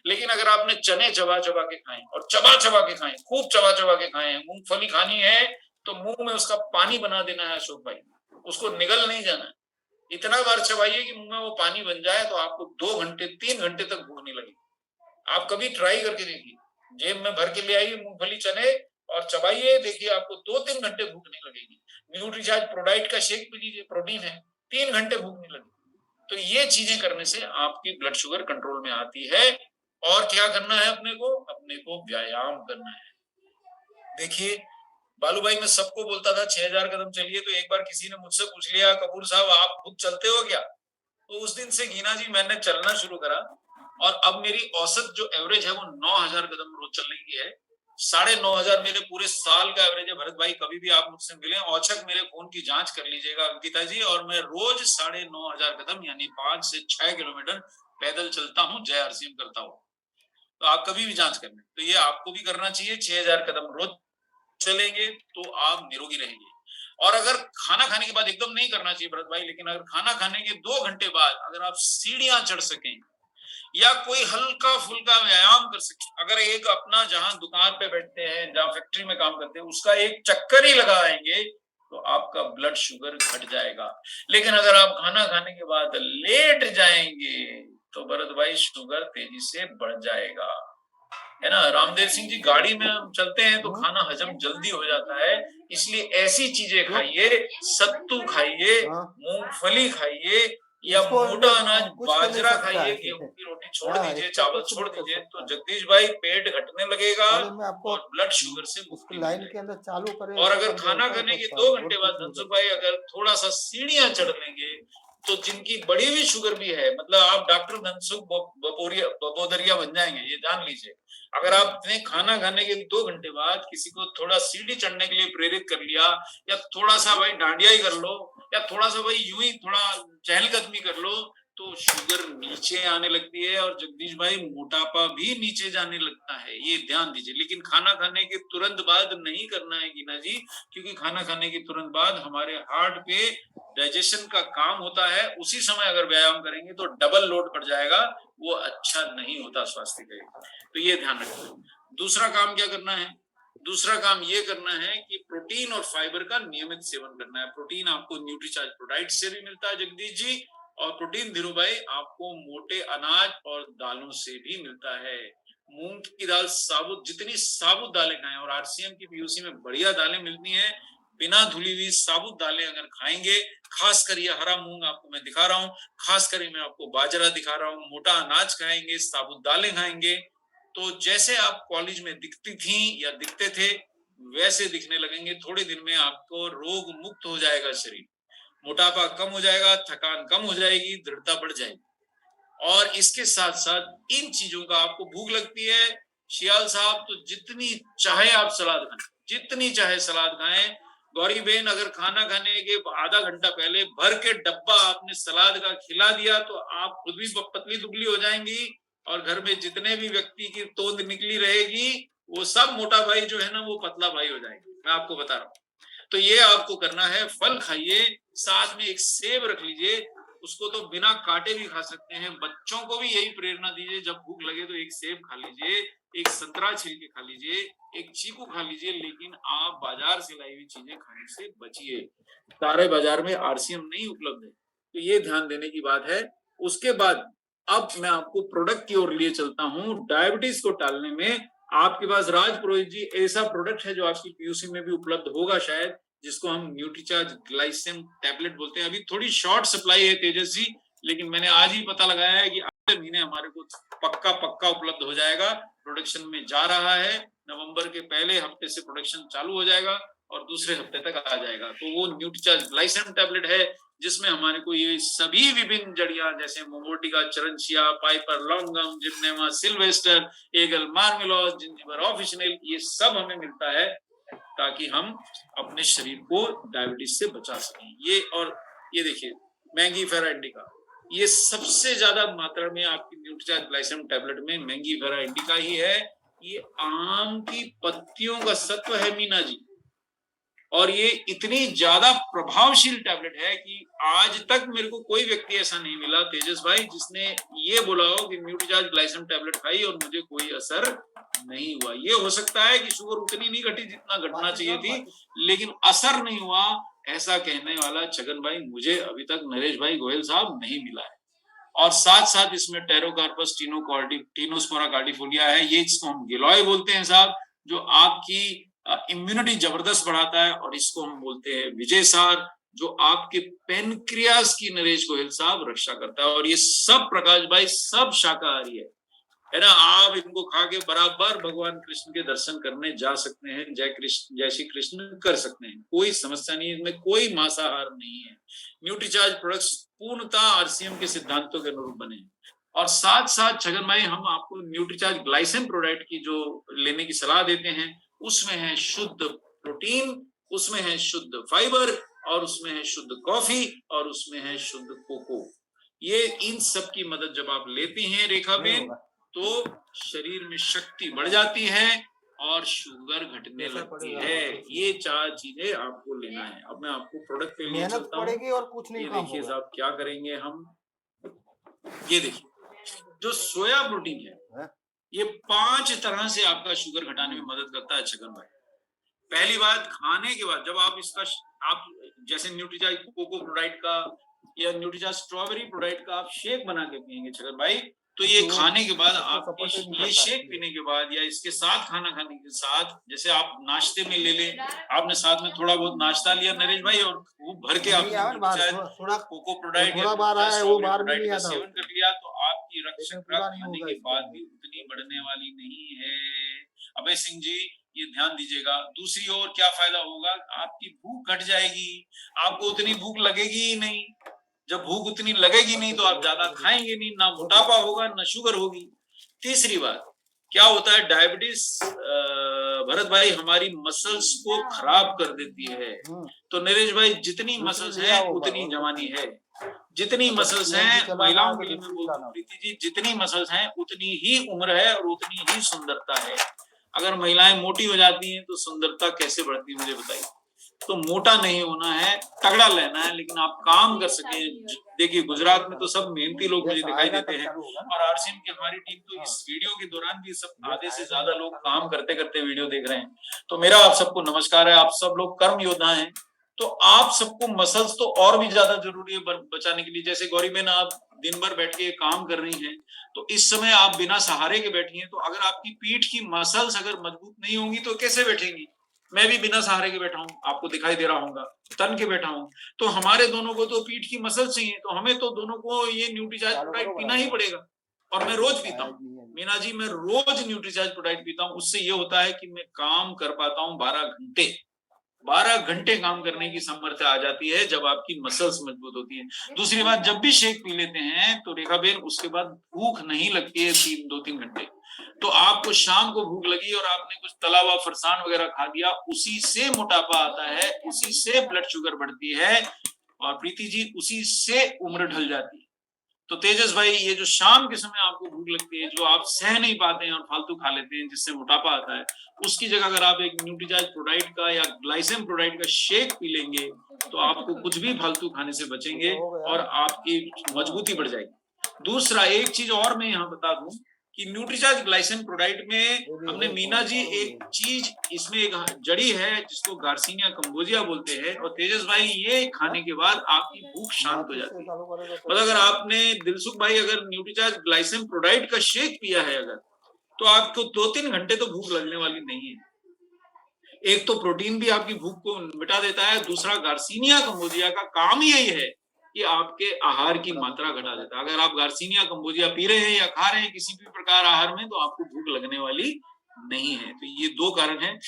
लेकिन अगर आपने चने चबा चबा के खाए, और चबा चबा के खाए, खूब चबा चबा के खाए, मूंगफली खानी है तो मुंह में उसका पानी बना देना है अशोक भाई, उसको निगल नहीं जाना है। इतना बार चबाइए कि मुंह में वो पानी बन जाए, तो आपको 2 घंटे 3 घंटे तक भूख नहीं लगेगी। आप कभी ट्राई करके देखिए, जेब में भर के ले आइए मूंगफली चने और चबाइए, देखिए आपको 2-3 घंटे भूख नहीं लगेगी। न्यूट्रीचार्ज प्रोडाइट का शेक पी लीजिए, प्रोटीन है, 3 घंटे भूख नहीं लगेगी। तो ये चीजें करने से आपकी ब्लड शुगर कंट्रोल में आती है। और क्या करना है अपने को व्यायाम करना है। देखिए बालू भाई, मैं सबको बोलता था 6000 कदम चलिए, तो एक बार किसी ने मुझसे पूछ लिया, कपूर साहब आप खुद चलते हो क्या? तो उस दिन से गीना जी मैंने चलना शुरू करा, और अब मेरी औसत जो एवरेज है वो 9000 कदम रोज चलने की है। 9500 मेरे पूरे साल का एवरेज है। भरत भाई कभी भी आप मुझसे मिले, औचक मेरे फोन की जांच कर लीजिएगा अंकिता जी, और मैं रोज 9500 कदम यानी 5 से 6 किलोमीटर पैदल चलता हूँ, जय आरसीएम करता हूँ। तो आप कभी भी जांच कर लें, तो ये आपको भी करना चाहिए। 6000 कदम रोज चलेंगे तो आप निरोगी रहेंगे। और अगर खाना खाने के बाद, एकदम नहीं करना चाहिए भरत भाई, लेकिन अगर खाना खाने के 2 घंटे बाद अगर आप सीढ़ियां चढ़ सकें या कोई हल्का फुल्का व्यायाम कर सके, अगर एक अपना जहां दुकान पे बैठते हैं, जहां फैक्ट्री में काम करते हैं, उसका एक चक्कर ही लगाएंगे तो आपका ब्लड शुगर घट जाएगा। लेकिन अगर आप खाना खाने के बाद लेट जाएंगे तो भरत भाई शुगर तेजी से बढ़ जाएगा, है ना। रामदेव सिंह जी, गाड़ी में हम चलते हैं तो खाना हजम जल्दी हो जाता है, इसलिए ऐसी चीजें खाइए, सत्तू खाइए, मूंगफली खाइए, या मोटा अनाज बाजरा खाइए, गेहूं की रोटी छोड़ दीजिए, चावल छोड़ दीजिए, तो जगदीश भाई पेट घटने लगेगा और ब्लड शुगर से मुक्ति मिल जाएगी। और अगर खाना खाने के 2 घंटे बाद धनसुख भाई अगर थोड़ा सा सीढ़ियां चढ़ लेंगे, तो जिनकी बड़ी हुई शुगर भी है, मतलब आप डॉक्टर धनसुख बपोदरिया बन जाएंगे, ये जान लीजिए। अगर आपने खाना खाने के 2 घंटे बाद किसी को थोड़ा सीढ़ी चढ़ने के लिए प्रेरित कर लिया, या थोड़ा सा भाई डांडिया ही कर लो, या थोड़ा सा भाई यूं ही थोड़ा चहलकदमी कर लो, तो शुगर नीचे आने लगती है, और जगदीश भाई मोटापा भी नीचे जाने लगता है, ये ध्यान दीजिए। लेकिन खाना खाने के तुरंत बाद नहीं करना है गीना जी, क्योंकि खाना खाने के तुरंत बाद हमारे हार्ट पे डाइजेशन का काम होता है, उसी समय अगर व्यायाम करेंगे तो डबल लोड पड़ जाएगा, वो अच्छा नहीं होता स्वास्थ्य के लिए। तो ये ध्यान रखें। दूसरा काम क्या करना है? दूसरा काम ये करना है कि प्रोटीन और फाइबर का नियमित सेवन करना है। प्रोटीन आपको न्यूट्रीचार्ज प्रोडाइट से भी मिलता है जगदीश जी, और प्रोटीन धीरू भाई आपको मोटे अनाज और दालों से भी मिलता है। मूंग की दाल साबुत, जितनी साबुत दालें खाएं, और आरसीएम की पीयूसी में बढ़िया दालें मिलती हैं, बिना धुली हुई साबुत दालें अगर खाएंगे, खासकर ये हरा मूंग आपको मैं दिखा रहा हूँ, खासकर मैं आपको बाजरा दिखा रहा हूँ, मोटा अनाज खाएंगे, साबुत दालें खाएंगे, तो जैसे आप कॉलेज में दिखती थी या दिखते थे वैसे दिखने लगेंगे। थोड़े दिन में आपको रोग मुक्त हो जाएगा शरीर, मोटापा कम हो जाएगा, थकान कम हो जाएगी, दृढ़ता बढ़ जाएगी। और इसके साथ साथ इन चीजों का, आपको भूख लगती है शियाल साहब, तो जितनी चाहे आप सलाद खाएं, जितनी चाहे सलाद खाएं। गौरी बहन, अगर खाना खाने के आधा घंटा पहले भर के डब्बा आपने सलाद का खिला दिया तो आप खुद भी पतली दुबली हो जाएंगी, और घर में जितने भी व्यक्ति की तोंद निकली रहेगी वो सब मोटा भाई जो है ना वो पतला भाई हो जाएंगे, मैं आपको बता रहा हूँ। तो ये आपको करना है। फल खाइए, साथ में एक सेब रख लीजिए, उसको तो बिना काटे भी खा सकते हैं। बच्चों को भी यही प्रेरणा दीजिए, जब भूख लगे तो एक सेब खा लीजिए, एक संतरा छील के खा लीजिए, एक चीकू खा लीजिए, लेकिन आप बाजार से लाई हुई चीजें खाने से बचिए। सारे बाजार में आरसीएम नहीं उपलब्ध है, तो ये ध्यान देने की बात है। उसके बाद अब मैं आपको प्रोडक्ट की ओर लिए चलता हूँ। डायबिटीज को टालने में आपके पास राज पुरोहित जी ऐसा प्रोडक्ट है जो आपकी पीयूसी में भी उपलब्ध होगा शायद, जिसको हम न्यूट्रीचार्ज ग्लाइसेम टैबलेट बोलते हैं। अभी थोड़ी शॉर्ट सप्लाई है तेजस जी, लेकिन मैंने आज ही पता लगाया है कि अगले महीने हमारे को पक्का उपलब्ध हो जाएगा। प्रोडक्शन में जा रहा है, नवंबर के पहले हफ्ते से प्रोडक्शन चालू हो जाएगा और दूसरे हफ्ते तक आ जाएगा। तो वो न्यूट्रीचार्ज ग्लाइसेम टैबलेट है, जिसमें हमारे को ये सभी विभिन्न जड़ियां जैसे मोमोटिका, चरनचिया, पाइपर लॉन्गम, जिपनेमा सिल्वेस्टर, एगल मार्मेलोस, जिंजिबर ऑफिशियल, ये सब हमें मिलता है ताकि हम अपने शरीर को डायबिटीज से बचा सकें। ये, और ये देखिए मैंगीफेरा इंडिका, ये सबसे ज्यादा मात्रा में आपकी न्यूट्रीचार्ज ग्लाइसेम टैबलेट में मैंगीफेरा इंडिका ही है। ये आम की पत्तियों का सत्व है मीना जी, और ये इतनी ज्यादा प्रभावशील टैबलेट है कि आज तक मेरे को कोई व्यक्ति ऐसा नहीं मिला तेजस भाई जिसने ये बोला हो कि न्यूट्रीचार्ज ग्लाइसेम टैबलेट खाई और मुझे कोई असर नहीं हुआ। ये हो सकता है कि शुगर उतनी नहीं घटी जितना घटना चाहिए थी, लेकिन असर नहीं हुआ, ऐसा कहने वाला छगन भाई मुझे अभी तक नरेश भाई गोयल साहब नहीं मिला है। और साथ साथ इसमें टेरोकार्पस टीनोस्पोरा कार्डिफोलिया है, ये इसको हम गिलोय बोलते हैं साहब, जो आपकी इम्यूनिटी जबरदस्त बढ़ाता है, और इसको हम बोलते हैं विजय सार, जो आपके पेनक्रियास की, नरेश गोयल साहब, रक्षा करता है। और ये सब प्रकाश भाई सब शाकाहारी है, है ना। आप इनको खा के बराबर भगवान कृष्ण के दर्शन करने जा सकते हैं, जय श्री कृष्ण कर सकते हैं, कोई समस्या नहीं है, इसमें कोई मांसाहार नहीं है। न्यूट्रीचार्ज प्रोडक्ट्स पूर्णतः आरसीएम के सिद्धांतों के अनुरूप बने हैं। और साथ साथ छगन भाई, हम आपको न्यूट्रीचार्ज ग्लाइसिन प्रोडक्ट की जो लेने की सलाह देते हैं, उसमें है शुद्ध प्रोटीन, उसमें है शुद्ध फाइबर, और उसमें है शुद्ध कॉफी, और उसमें है शुद्ध कोको। ये इन सब की मदद जब आप लेती हैं रेखा बेन, तो शरीर में शक्ति बढ़ जाती है और शुगर घटने लगती है। ये 4 चीजें आपको लेना है। अब मैं आपको प्रोडक्ट पे ले चलता हूँ। पड़ेगी और कुछ नहीं। ये देखिए साहब, क्या करेंगे हम, ये देखिए जो सोया प्रोटीन है, ये 5 तरह से आपका शुगर घटाने में मदद करता है छगन भाई। पहली बात, खाने के बाद जब आप इसका, आप जैसे न्यूट्रीचार्ज कोको प्रोडक्ट का या न्यूट्रीचार्ज स्ट्रॉबेरी प्रोडक्ट का आप शेक बना के पियेंगे छगन भाई, तो ये खाने के बाद आप ये शेक पीने के बाद या इसके साथ खाना खाने के साथ, जैसे आप नाश्ते में ले लें, आपने साथ में थोड़ा बहुत नाश्ता लिया नरेश भाई, और वो भर के आपने कोको प्रोडक्ट या प्रोडक्ट का सेवन कर लिया, तो आपकी रक्त शर्करा खाने के बाद भी उतनी बढ़ने वाली नहीं है। अभय सिंह जी, ये ध्यान दीजिएगा। दूसरी ओर क्या फायदा होगा, आपकी भूख घट जाएगी, आपको उतनी भूख लगेगी ही नहीं। जब भूख उतनी लगेगी नहीं तो आप ज्यादा खाएंगे नहीं, ना मोटापा होगा ना शुगर होगी। तीसरी बात क्या होता है, डायबिटीज भरत भाई हमारी मसल्स को खराब कर देती है। तो नरेश भाई, जितनी मसल्स हैं उतनी जवानी है, जितनी मसल्स हैं, महिलाओं के लिए मैं बोलता हूँ प्रीति जी, जितनी मसल्स हैं उतनी ही उम्र है और उतनी ही सुंदरता है। अगर महिलाएं मोटी हो जाती हैं तो सुंदरता कैसे बढ़ती है, मुझे बताइए। तो मोटा नहीं होना है, तगड़ा लेना है, लेकिन आप काम कर सके। देखिए गुजरात में तो सब मेहनती लोग मुझे दिखाई देते हैं, और आरसीएम की हमारी टीम तो इस वीडियो के दौरान भी सब आधे से ज्यादा लोग काम करते करते वीडियो देख रहे हैं। तो मेरा आप सबको नमस्कार है, आप सब लोग कर्म योद्धा हैं, तो आप सबको मसल्स तो और भी ज्यादा जरूरी है बचाने के लिए। जैसे गौरी बहन, आप दिन भर बैठ के काम कर रही हैं, तो इस समय आप बिना सहारे के बैठी हैं, तो अगर आपकी पीठ की मसल्स अगर मजबूत नहीं होंगी तो कैसे बैठेंगी। मैं भी बिना सहारे के बैठा हूँ, आपको दिखाई दे रहा होगा, तन के बैठा हूँ, तो हमारे दोनों को तो पीठ की मसल चाहिए, तो हमें तो दोनों को ये न्यूट्रीचार्ज प्रोडक्ट पीना ही पड़ेगा। और मैं रोज पीता हूँ मीना जी, मैं रोज न्यूट्रीचार्ज प्रोडक्ट पीता हूँ। उससे ये होता है कि मैं काम कर पाता हूँ 12 घंटे काम करने की सामर्थ्य आ जाती है जब आपकी मसल्स मजबूत होती है। दूसरी बात, जब भी शेक पी लेते हैं तो रेखा बेन, उसके बाद भूख नहीं लगती है 2-3 घंटे। तो आपको शाम को भूख लगी और आपने कुछ तला हुआ फरसान वगैरह खा दिया, उसी से मोटापा आता है, उसी से ब्लड शुगर बढ़ती है, और प्रीति जी उसी से उम्र ढल जाती है। तो तेजस भाई, ये जो शाम के समय आपको भूख लगती है, जो आप सह नहीं पाते हैं और फालतू खा लेते हैं जिससे मोटापा आता है, उसकी जगह अगर आप एक न्यूट्रीचार्ज प्रोडक्ट का या ग्लाइसेम प्रोडक्ट का शेक पी लेंगे, तो आपको कुछ भी फालतू खाने से बचेंगे और आपकी मजबूती बढ़ जाएगी। दूसरा एक चीज और मैं यहाँ बता दूं कि न्यूट्रीचार्ज ग्लाइसेम प्रोडक्ट में हमने मीना जी एक चीज, इसमें एक जड़ी है जिसको गार्सिनिया कंबोजिया बोलते हैं, और तेजस भाई ये खाने के बाद आपकी भूख शांत हो जाती है। मतलब अगर आपने, दिलसुख भाई, अगर न्यूट्रीचार्ज ग्लाइसेम प्रोडक्ट का शेक पिया है अगर, तो आपको 2-3 घंटे तो भूख लगने वाली नहीं है। एक तो प्रोटीन भी आपकी भूख को मिटा देता है, दूसरा गार्सिनिया कंबोजिया का काम ही यही है कि आपके आहार की मात्रा घटा देता है। अगर आप गार्सिनिया कंबोजिया पी रहे हैं या खा रहे हैं किसी भी प्रकार आहार में, तो आपको भूख लगने वाली नहीं है। तो ये 2 कारण हैं।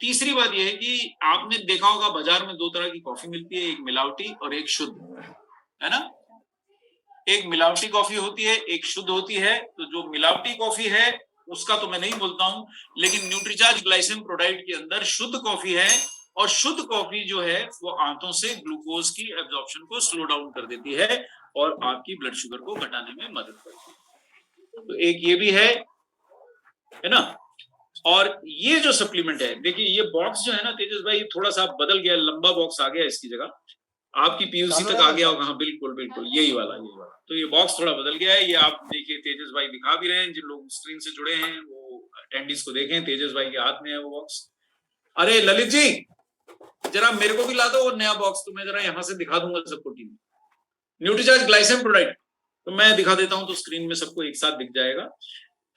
तीसरी बात यह है कि आपने देखा होगा बाजार में 2 तरह की कॉफी मिलती है, एक मिलावटी और एक शुद्ध, है ना। एक मिलावटी कॉफी होती है, एक शुद्ध होती है। तो जो मिलावटी कॉफी है उसका तो मैं नहीं बोलता हूं, लेकिन न्यूट्रीचार्ज ग्लाइसेम प्रोडक्ट के अंदर शुद्ध कॉफी है, और शुद्ध कॉफी जो है वो आंतों से ग्लूकोज की एब्जॉर्प्शन को स्लो डाउन कर देती है और आपकी ब्लड शुगर को घटाने में मदद करती है। तो एक ये भी है ना। और ये जो सप्लीमेंट है, देखिए ये बॉक्स जो है ना तेजस भाई, थोड़ा सा बदल गया, लंबा बॉक्स आ गया इसकी जगह, आपकी पीयूसी तक आ गया होगा। हाँ बिल्कुल बिल्कुल, यही वाला। तो ये बॉक्स थोड़ा बदल गया है, ये आप देखिए तेजस भाई दिखा भी रहे हैं, जिन लोग स्क्रीन से जुड़े हैं वो अटेंडीज को देखें, तेजस भाई के हाथ में है वो बॉक्स। अरे ललित जी, जरा मेरे को भी ला दो वो नया बॉक्स, तो मैं जरा यहाँ से दिखा दूंगा सबको टीम। न्यूट्रीचार्ज ग्लाइसेम प्रोडक्ट तो मैं दिखा देता हूँ, तो स्क्रीन में सबको एक साथ दिख जाएगा।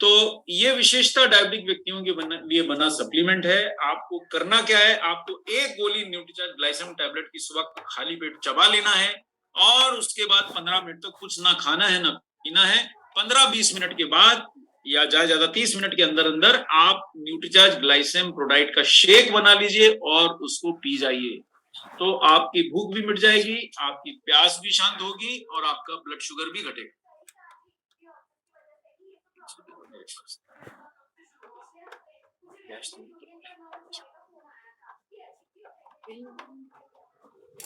तो ये विशेषता डायबिटिक व्यक्तियों के लिए बना सप्लीमेंट है। आपको करना क्या है, आपको एक गोली न्यूट्रीचार्ज ग्लाइसेम टैबलेट की सुबह खाली पेट चबा लेना है, और उसके बाद 15 मिनट तक कुछ ना खाना है ना पीना है। 15-20 मिनट के बाद या ज्यादा 30 मिनट के अंदर अंदर आप न्यूट्रीचार्ज ग्लाइसेम प्रोडाइट का शेक बना लीजिए और उसको पी जाइए। तो आपकी भूख भी मिट जाएगी, आपकी प्यास भी शांत होगी और आपका ब्लड शुगर भी घटेगा।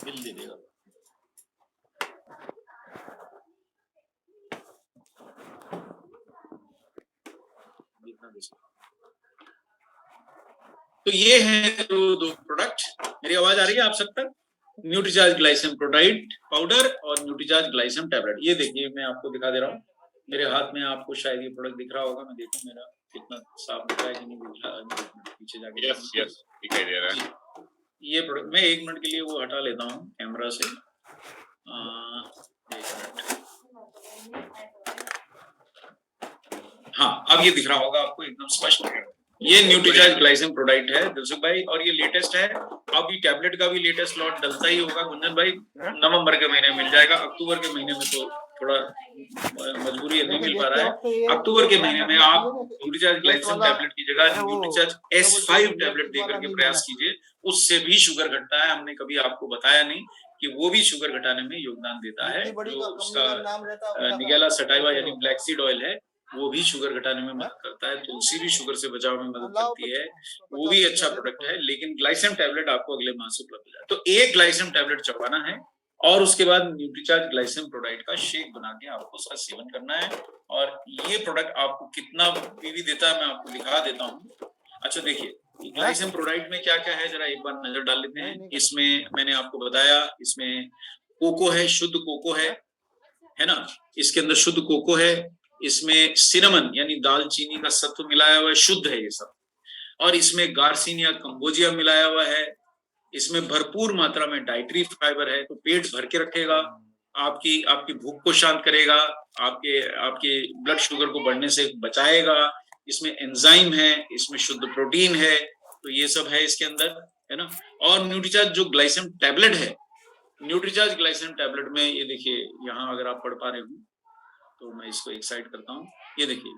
बिल दे देगा। तो ये है दो प्रोडक्ट। मेरी आवाज आ रही है आप सब तक? न्यूट्रीचार्ज ग्लाइसेम प्रोडाइट पाउडर और न्यूट्रीचार्ज ग्लाइसेम टैबलेट। ये देखिए मैं आपको दिखा दे रहा हूँ, मेरे हाथ में आपको शायद ये प्रोडक्ट दिख रहा होगा। मैं देखूं मेरा कितना साफ दिख रहा है कि नहीं दिख रहा, पीछे जाके। यस यस दिखाई दे रहा है। ये प्रोडक्ट मैं 1 मिनट के लिए वो हटा लेता हूँ कैमरा से। 1 मिनट। हाँ, अब ये दिख रहा होगा आपको एकदम स्पष्ट। ये न्यूट्रीचार्ज ग्लाइसेम प्रोडाइट है दिलसुख भाई, और ये लेटेस्ट है। अभी टैबलेट का भी लेटेस्ट लॉट डलता ही होगा गुंजन भाई, नवंबर के महीने मिल जाएगा। अक्टूबर के महीने में तो थोड़ा मजबूरी है, नहीं मिल पा रहा है। अक्टूबर के महीने में आप न्यूट्रीचार्ज ग्लाइसेम टैबलेट की जगह न्यूट्रीचार्ज S5 टैबलेट देकर के प्रयास कीजिए, उससे भी शुगर घटता है। हमने कभी आपको बताया नहीं कि वो भी शुगर घटाने में योगदान देता है। जो उसका निगेला सटाइवा यानी ब्लैक सीड ऑयल है, वो भी शुगर घटाने में मदद करता है। तुलसी भी शुगर से बचाव में मदद करती है, वो भी अच्छा प्रोडक्ट है। लेकिन ग्लाइसेम टैबलेट आपको अगले माह से उपलब्ध हो जाए। तो एक ग्लाइसेम टैबलेट चबाना है और उसके बाद न्यूट्रीचार्ज ग्लाइसेम प्रोडाइट का शेक बना के आपको उसका सेवन करना है। और ये प्रोडक्ट आपको कितना पीवी देता है मैं आपको दिखा देता हूँ। अच्छा देखिए ग्लाइसेम प्रोडाइट में क्या क्या है, जरा एक बार नजर डाल लेते हैं। इसमें मैंने आपको बताया, इसमें कोको है, शुद्ध कोको है ना, इसके अंदर शुद्ध कोको है। इसमें सिनेमन यानी दालचीनी का सत्व मिलाया हुआ है, शुद्ध है ये सब। और इसमें गार्सिनिया कंबोजिया मिलाया हुआ है। इसमें भरपूर मात्रा में डाइटरी फाइबर है, तो पेट भर के रखेगा, आपकी आपकी भूख को शांत करेगा, आपके आपके ब्लड शुगर को बढ़ने से बचाएगा। इसमें एंजाइम है, इसमें शुद्ध प्रोटीन है, तो ये सब है इसके अंदर, है ना। और न्यूट्रीचार्ज जो ग्लाइसेम टैबलेट है, न्यूट्रीचार्ज ग्लाइसेम टैबलेट में ये देखिए यहाँ अगर आप पढ़ पा रहे हो तो मैं इसको एक साइड करता हूँ। ये देखिए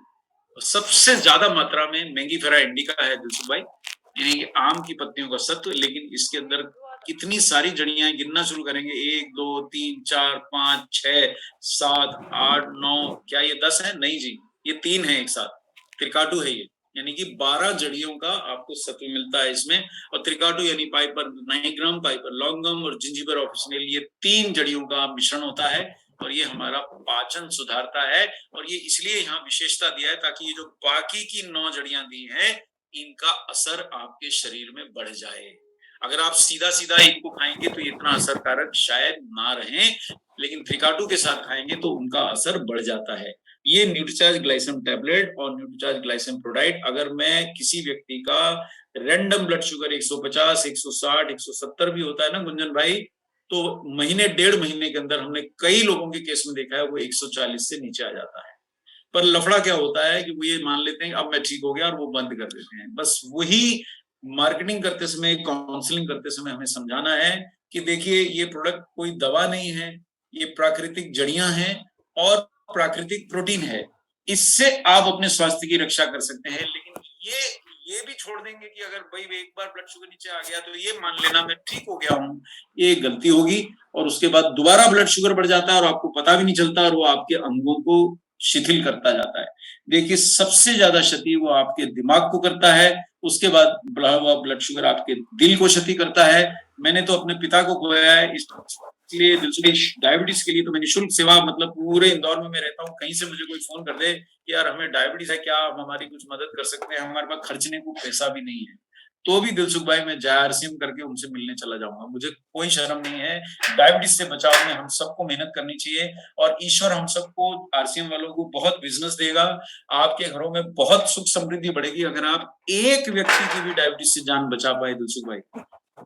सबसे ज्यादा मात्रा में मैंगीफेरा इंडिका है दिलसुख भाई, यानी कि आम की पत्तियों का सत्व। लेकिन इसके अंदर कितनी सारी जड़ियां गिनना शुरू करेंगे, 1 2 3 4 5 6 7 8 9, क्या ये 10 है? नहीं जी, ये 3 है एक साथ, त्रिकाटु है ये, यानी कि 12 जड़ियों का आपको सत्व मिलता है इसमें। और त्रिकाटु यानी पाइपर नाइग्राम, पाइपर लॉन्गम और जिंजिबर ऑफिसिनल, ये 3 जड़ियों का मिश्रण होता है और ये हमारा पाचन सुधारता है। और ये इसलिए यहाँ विशेषता दिया है ताकि ये जो बाकी की 9 जड़ियां दी हैं, इनका असर आपके शरीर में बढ़ जाए। अगर आप सीधा सीधा इनको खाएंगे तो इतना असरकारक शायद ना रहे, लेकिन त्रिकाटु के साथ खाएंगे तो उनका असर बढ़ जाता है। ये न्यूट्रीचार्ज ग्लाइसेम टैबलेट और न्यूट्रीचार्ज ग्लाइसेम प्रोडाइट, अगर मैं किसी व्यक्ति का रैंडम ब्लड शुगर 150 160 170 भी होता है ना गुंजन भाई, तो महीने 1.5 महीने के अंदर हमने कई लोगों के केस में देखा है वो 140 से नीचे आ जाता है। पर लफड़ा क्या होता है कि वो ये मान लेते हैं अब मैं ठीक हो गया और वो बंद कर देते हैं। बस वही मार्केटिंग करते समय, काउंसलिंग करते समय हमें समझाना है कि देखिए ये प्रोडक्ट कोई दवा नहीं है, ये प्राकृतिक जड़ियां हैं और प्राकृतिक प्रोटीन है, इससे आप अपने स्वास्थ्य की रक्षा कर सकते हैं। लेकिन ये भी छोड़ देंगे कि अगर भाई एक बार ब्लड शुगर नीचे आ गया तो ये मान लेना मैं ठीक हो गया हूँ, ये गलती होगी। और उसके बाद दोबारा ब्लड शुगर बढ़ जाता है और आपको पता भी नहीं चलता और वो आपके अंगों को शिथिल करता जाता है। देखिए सबसे ज्यादा क्षति वो आपके दिमाग को करता है, उसके बाद बढ़ा हुआ ब्लड शुगर आपके दिल को क्षति करता है। मैंने तो अपने पिता को खोया है, इसलिए डायबिटीज के लिए तो मैं निःशुल्क सेवा, मतलब पूरे इंदौर में मैं रहता हूँ, कहीं से मुझे कोई फोन कर दे कि यार हमें डायबिटीज है, क्या आप हमारी कुछ मदद कर सकते हैं, हमारे पास खर्चने को पैसा भी नहीं है, तो भी दिलसुख भाई मैं जायरसीम करके उनसे मिलने चला जाऊंगा, मुझे कोई शर्म नहीं है। डायबिटीज से बचाव में हम सबको मेहनत करनी चाहिए और ईश्वर हम सबको, आरसीएम वालों को बहुत बिजनेस देगा, आपके घरों में बहुत सुख समृद्धि बढ़ेगी अगर आप एक व्यक्ति की भी डायबिटीज से जान बचा पाए दिलसुख भाई,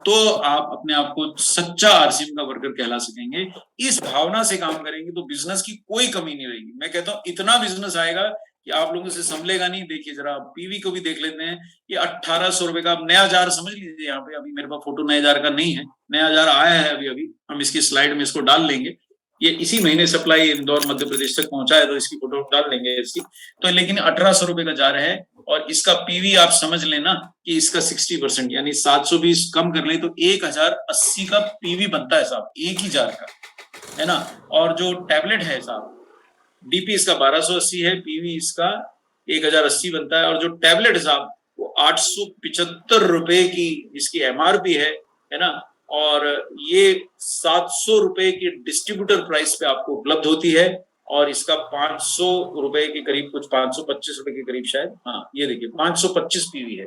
तो आप अपने आप को सच्चा आरसीएम का वर्कर कहला सकेंगे। इस भावना से काम करेंगे तो बिजनेस की कोई कमी नहीं रहेगी। मैं कहता हूँ इतना बिजनेस आएगा कि आप लोगों से संभलेगा नहीं। देखिए जरा पीवी को भी देख लेते हैं, ये 1800 रुपए का नया जार समझ लीजिए, यहाँ पे अभी मेरे पास फोटो नए जार का नहीं है, नया जार आया है अभी अभी, हम इसकी स्लाइड में इसको डाल लेंगे। ये इसी महीने सप्लाई इंदौर मध्य प्रदेश तक पहुंचा है, तो इसकी फोटो डाल देंगे इसकी। तो लेकिन 1800 रुपए का जार है, और इसका पीवी आप समझ लेना कि इसका 60% यानी 720 कम कर ले तो 1080 का पीवी बनता है साहब, एक ही जार का, है ना। और जो टैबलेट है साहब, डीपी इसका 1280 है, पीवी इसका 1080 बनता है। और जो टैबलेट साहब वो 875 रुपए की इसकी एमआरपी है ना। और ये 700 रुपए की डिस्ट्रीब्यूटर प्राइस पे आपको उपलब्ध होती है, और इसका 500 रुपए के करीब, कुछ 525 रुपए के करीब शायद, हाँ ये देखिए 525 पीवी है।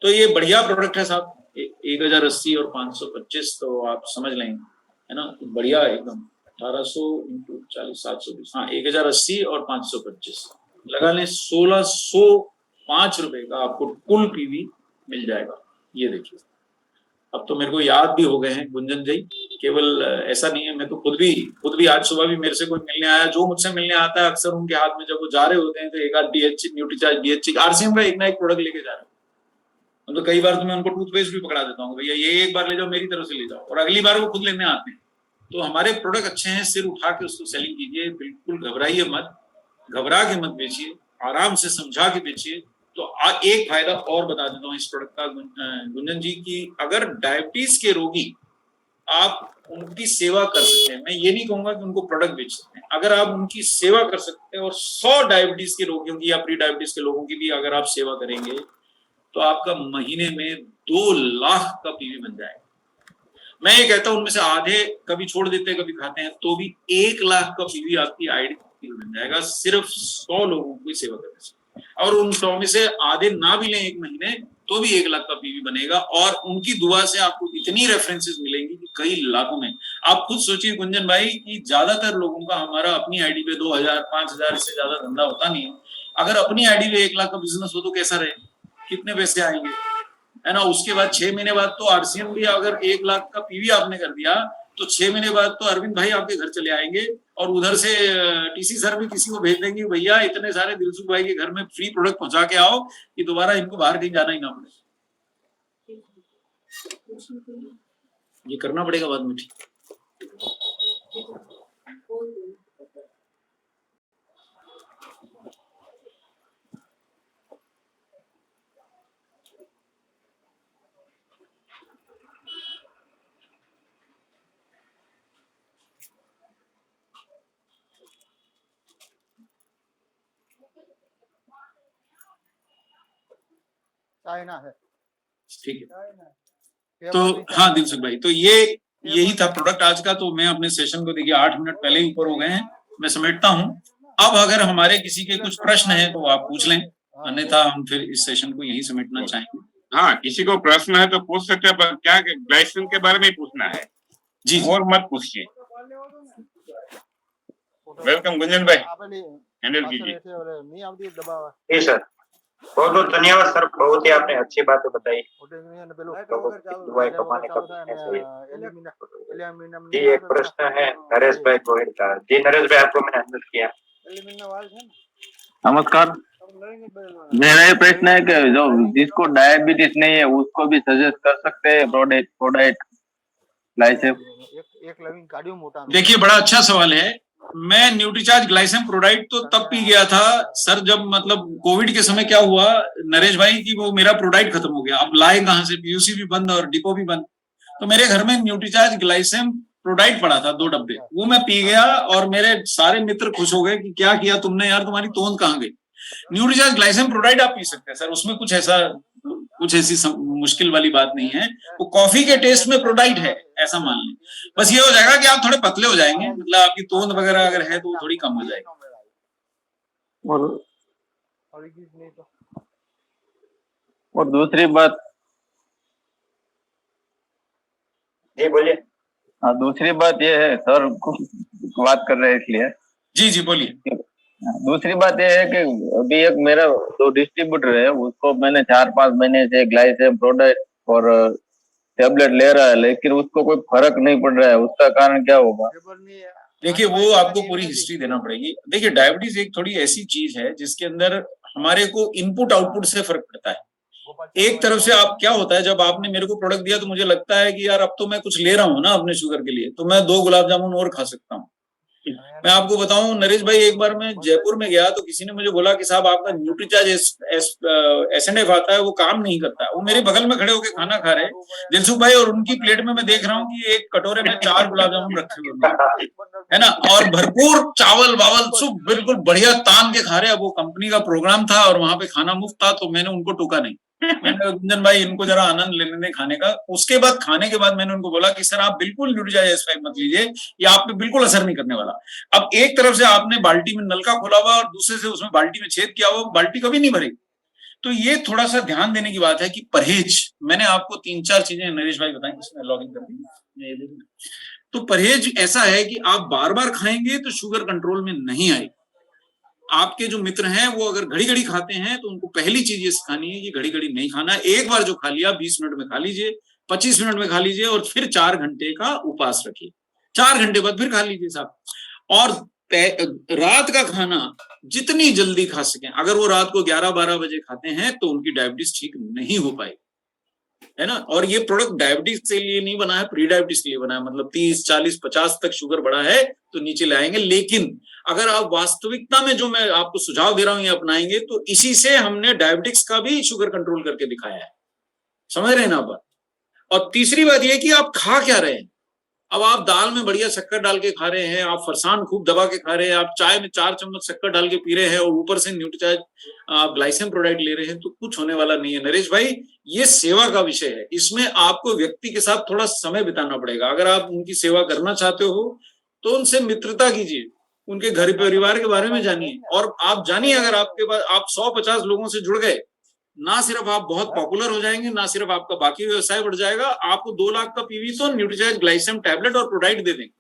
तो ये बढ़िया प्रोडक्ट है साहब, 1080 और 525, तो आप समझ लेंगे, है ना, तो बढ़िया एकदम। 1800 इंटू 40, 720, हाँ 1080 और 525 लगा लें, 1605 रुपए का आपको कुल पीवी मिल जाएगा। ये देखिए, अब तो मेरे को याद भी हो गए हैं गुंजन जी, केवल ऐसा नहीं है, मैं तो खुद भी आज सुबह भी मेरे से कोई मिलने आया, जो मुझसे मिलने आता है अक्सर उनके हाथ में जब वो जा रहे होते हैं तो एक आध डीएचसी, न्यूट्रीचार्ज, डीएचसी, आरसीएम का एक ना एक प्रोडक्ट लेके जा रहे हैं। तो कई बार तो मैं उनको टूथपेस्ट भी पकड़ा देता हूँ, भैया ये एक बार ले जाओ, मेरी तरफ से ले जाओ, और अगली बार वो खुद लेने आते हैं। तो हमारे प्रोडक्ट अच्छे हैं, सिर उठा के उसको सेलिंग कीजिए, बिल्कुल घबराइए मत, घबरा के मत बेचिए, आराम से समझा के बेचिए। तो एक फायदा और बता देता हूँ इस प्रोडक्ट का गुंजन जी, की अगर डायबिटीज के रोगी आप उनकी सेवा कर सकते हैं, मैं ये नहीं कहूंगा कि उनको प्रोडक्ट बेच सकते हैं, अगर आप उनकी सेवा कर सकते हैं और 100 डायबिटीज के रोगियों की या प्री डायबिटीज के लोगों की भी अगर आप सेवा करेंगे, तो आपका महीने में 2 लाख का पीवी बन जाएगा। मैं ये कहता हूं उनमें से आधे कभी छोड़ देते हैं, कभी खाते हैं, तो भी 1 लाख का पीवी आपकी आईडी बन जाएगा, सिर्फ 100 लोगों की सेवा करने से। और उन 100 में से आधे ना भी लें एक महीने, तो भी 1 लाख का पीवी बनेगा, और उनकी दुआ से आपको इतनी रेफरेंसेस मिलेंगी कि कई लाखों में। आप खुद सोचिए गुंजन भाई कि ज्यादातर लोगों का हमारा अपनी आईडी पे 2000, 5000 इससे ज्यादा धंधा होता नहीं है। अगर अपनी आईडी पे 1 लाख का बिजनेस हो तो कैसा रहे, कितने पैसे आएंगे, है ना। उसके बाद 6 महीने बाद तो आरसीएम भी, अगर 1 लाख का पीवी आपने कर दिया तो 6 महीने बाद तो अरविंद भाई आपके घर चले आएंगे, और उधर से टीसी सर भी किसी को भेज देंगे, भैया इतने सारे दिलसुख भाई के घर में फ्री प्रोडक्ट पहुंचा के आओ कि दोबारा इनको बाहर कहीं जाना ही ना पड़े। ये करना पड़ेगा बाद में, ठीक। चाइना है, ठीक है। तो हाँ दिलसुख भाई, तो ये यही था प्रोडक्ट आज का। तो मैं अपने सेशन को देखिए 8 मिनट पहले ही ऊपर हो गए हैं, मैं समेटता हूँ। अब अगर हमारे किसी के कुछ प्रश्न हैं तो आप पूछ लें, अन्यथा हम फिर इस सेशन को यही समेटना चाहेंगे। हाँ, किसी को प्रश्न है तो पूछ सकते हैं, पर क्या ग्लाइसिन के बारे में पूछना है जी, और मत पूछिए। वेलकम गुंजन भाई, हैंडल कीजिए। जी सर, बहुत बहुत धन्यवाद सर, बहुत ही आपने अच्छी बातें बताई। दुआएं कमाने का ऐसे ही। जी एक प्रश्न है नरेश भाई गोहिल का। जी नरेश भाई, आपको मैंने अनम्यूट किया। नमस्कार, मेरा ये प्रश्न है कि जो जिसको डायबिटीज नहीं है उसको भी सजेस्ट कर सकते हैं प्रोडक्ट ग्लाइसेम? देखिए बड़ा अच्छा सवाल है। मैं न्यूट्रीचार्ज ग्लाइसेम प्रोडाइट तो तब पी गया था सर, जब मतलब कोविड के समय क्या हुआ नरेश भाई की, वो मेरा प्रोडाइट खत्म हो गया। अब लाए कहां से, पीयूसी भी बंद और डिपो भी बंद। तो मेरे घर में न्यूट्रीचार्ज ग्लाइसेम प्रोडाइट पड़ा था 2 डब्बे, वो मैं पी गया, और मेरे सारे मित्र खुश हो गए कि क्या किया तुमने यार, तुम्हारी तोंद कहाँ गई। न्यूट्रीचार्ज ग्लाइसेम प्रोडाइट आप पी सकते हैं सर, उसमें कुछ ऐसी मुश्किल वाली बात नहीं है। वो कॉफी के टेस्ट में प्रोडाइट है, ऐसा मान लें। बस ये हो जाएगा कि आप थोड़े पतले हो जाएंगे, मतलब आपकी तोंद वगैरह अगर है तो वो थोड़ी कम हो जाएगी। और दूसरी बात, जी बोलिए। हाँ दूसरी बात ये है सर, बात कर रहे हैं इसलिए। जी जी बोलिए। दूसरी बात ये है कि अभी एक मेरा जो डिस्ट्रीब्यूटर है उसको मैंने 4-5 महीने से ग्लाइसेम प्रोडक्ट और टेबलेट ले रहा है, लेकिन उसको कोई फर्क नहीं पड़ रहा है, उसका कारण क्या होगा? देखिए वो आपको पूरी हिस्ट्री देना पड़ेगी। देखिए डायबिटीज एक थोड़ी ऐसी चीज है जिसके अंदर हमारे को इनपुट आउटपुट से फर्क पड़ता है। एक तरफ से आप क्या होता है, जब आपने मेरे को प्रोडक्ट दिया तो मुझे लगता है कि यार अब तो मैं कुछ ले रहा हूँ ना अपने शुगर के लिए, तो मैं 2 गुलाब जामुन और खा सकता हूँ। मैं आपको बताऊं नरेश भाई, एक बार मैं जयपुर में गया तो किसी ने मुझे बोला कि साहब आपका न्यूट्रीचार्ज एसएनएफ आता है, वो काम नहीं करता है। वो मेरे बगल में खड़े होकर खाना खा रहे हैं दिलसुख भाई, और उनकी प्लेट में मैं देख रहा हूँ कि एक कटोरे में 4 गुलाब जामुन रखे हुए हैं, है ना, और भरपूर चावल वावल सब बिल्कुल बढ़िया तान के खा रहे हैं। वो कंपनी का प्रोग्राम था और वहां पे खाना मुफ्त था, तो मैंने उनको टोका नहीं। मैंने कहा, गुंजन भाई इनको जरा आनंद लेने दें खाने का। उसके बाद खाने के बाद मैंने उनको बोला कि सर आप बिल्कुल न्यूट्रीचार्ज एस5 मत लीजिए, ये आप पे बिल्कुल असर नहीं करने वाला। अब एक तरफ से आपने बाल्टी में नलका खोला हुआ और दूसरे से उसमें बाल्टी में छेद किया हुआ, बाल्टी कभी नहीं भरेगी। तो ये थोड़ा सा ध्यान देने की बात है कि परहेज, मैंने आपको 3-4 चीजें नरेश भाई बताई, इसमें लॉगिन कर दी। तो परहेज ऐसा है कि आप बार बार खाएंगे तो शुगर कंट्रोल में नहीं आएगी। आपके जो मित्र हैं वो अगर घड़ी घड़ी खाते हैं तो उनको पहली चीज ये सिखानी है कि घड़ी घड़ी नहीं खाना। एक बार जो खा लिया 20 मिनट में खा लीजिए, 25 मिनट में खा लीजिए, और फिर 4 घंटे का उपवास रखिए। 4 घंटे बाद फिर खा लीजिए साहब। और रात का खाना जितनी जल्दी खा सकें, अगर वो रात को 11-12 बजे खाते हैं तो उनकी डायबिटीज ठीक नहीं हो पाएगी, है ना। और ये प्रोडक्ट डायबिटीज के लिए नहीं बना है, प्री डायबिटीज के लिए बना है। मतलब 30, 40, 50 तक शुगर बढ़ा है तो नीचे लाएंगे। लेकिन अगर आप वास्तविकता में जो मैं आपको सुझाव दे रहा हूं ये अपनाएंगे तो इसी से हमने डायबिटिक्स का भी शुगर कंट्रोल करके दिखाया है। समझ रहे हैं ना आप। और तीसरी बात यह कि आप खा क्या रहे हैं। अब आप दाल में बढ़िया शक्कर डाल के खा रहे हैं, आप फरसान खूब दबा के खा रहे हैं, आप चाय में 4 चम्मच शक्कर डाल के पी रहे हैं और ऊपर से न्यूट्रीचार्ज ग्लाइसेम प्रोडक्ट ले रहे हैं, तो कुछ होने वाला नहीं है नरेश भाई। ये सेवा का विषय है, इसमें आपको व्यक्ति के साथ थोड़ा समय बिताना पड़ेगा। अगर आप उनकी सेवा करना चाहते हो तो उनसे मित्रता कीजिए, उनके घर परिवार के बारे में जानिए। और आप जानिए, अगर आपके पास आप 100-50 लोगों से जुड़ गए, ना सिर्फ आप बहुत पॉपुलर हो जाएंगे, ना सिर्फ आपका बाकी व्यवसाय बढ़ जाएगा, आपको 2 लाख का पीवी तो न्यूट्रीचार्ज ग्लाइसेम टैबलेट और प्रोडाइट दे देंगे।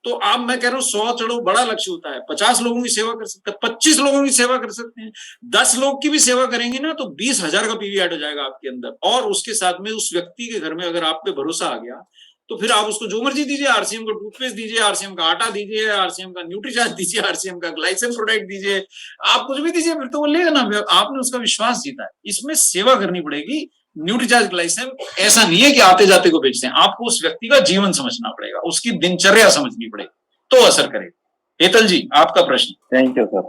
तो आप, मैं कह रहा हूँ 100 चढ़ो, बड़ा लक्ष्य होता है। 50 लोगों की सेवा कर सकते हैं, 25 लोगों की सेवा कर सकते हैं, 10 लोग की भी सेवा करेंगे ना तो 20,000 का पीवी ऐड हो जाएगा आपके अंदर। और उसके साथ में उस व्यक्ति के घर में अगर आप पे भरोसा आ गया तो फिर आप उसको जो मर्जी दीजिए, आरसीएम का टूथपेस्ट दीजिए, आरसीएम का आटा दीजिए, आरसीएम का न्यूट्रीचार्ज दीजिए, आरसीएम का ग्लाइसेम प्रोडक्ट दीजिए, आप कुछ भी दीजिए, फिर तो वो लेगा ना। आपने उसका विश्वास जीता है। इसमें सेवा करनी पड़ेगी। न्यूट्रीचार्ज ग्लाइसेम ऐसा नहीं है कि आते जाते को बेचते हैं, आपको उस व्यक्ति का जीवन समझना पड़ेगा, उसकी दिनचर्या समझनी पड़ेगी, तो असर करेगा। हेतल जी, आपका प्रश्न। Thank you sir.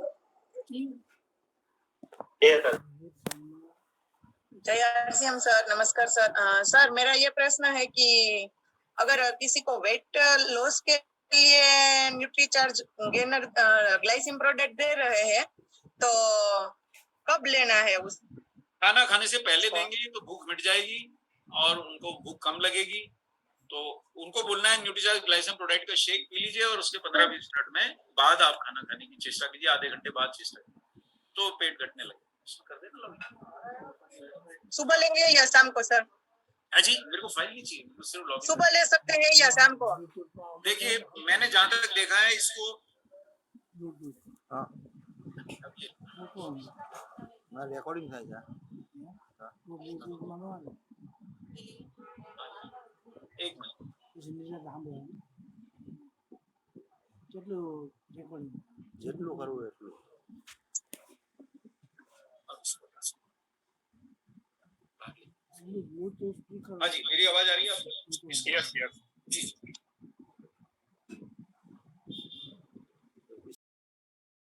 जय आरसीएम सर, नमस्कार सर। सर मेरा ये प्रश्न है कि अगर किसी को वेट लॉस के लिए न्यूट्रीचार्ज गेनर ग्लाइसिम प्रोडक्ट दे रहे हैं तो कब लेना है? उस खाना खाने से पहले देंगे तो भूख मिट जाएगी और उनको भूख कम लगेगी। तो उनको बोलना है न्यूट्रीचार्ज ग्लाइसेम प्रोडक्ट का शेक पी लीजिए और उसके 15-20 मिनट में बाद आप खाना खाने की चेष्टा कीजिए, आधे घंटे बाद चेष्टा कीजिए, तो पेट घटने लगेगा। कर देना। सुबह लेंगे या शाम को सर? जी, मेरे को फाइल नहीं चाहिए, मुझे सिर्फ लॉगिन। सुबह ले सकते हैं या शाम को? देखिए, मैंने जहां तक देखा है इसको रिकॉर्डिंग થાય છે एक मिनट જેટલું કરવું એટલું हाँ जी, मेरी आवाज आ रही है आपको? Yes yes. जी।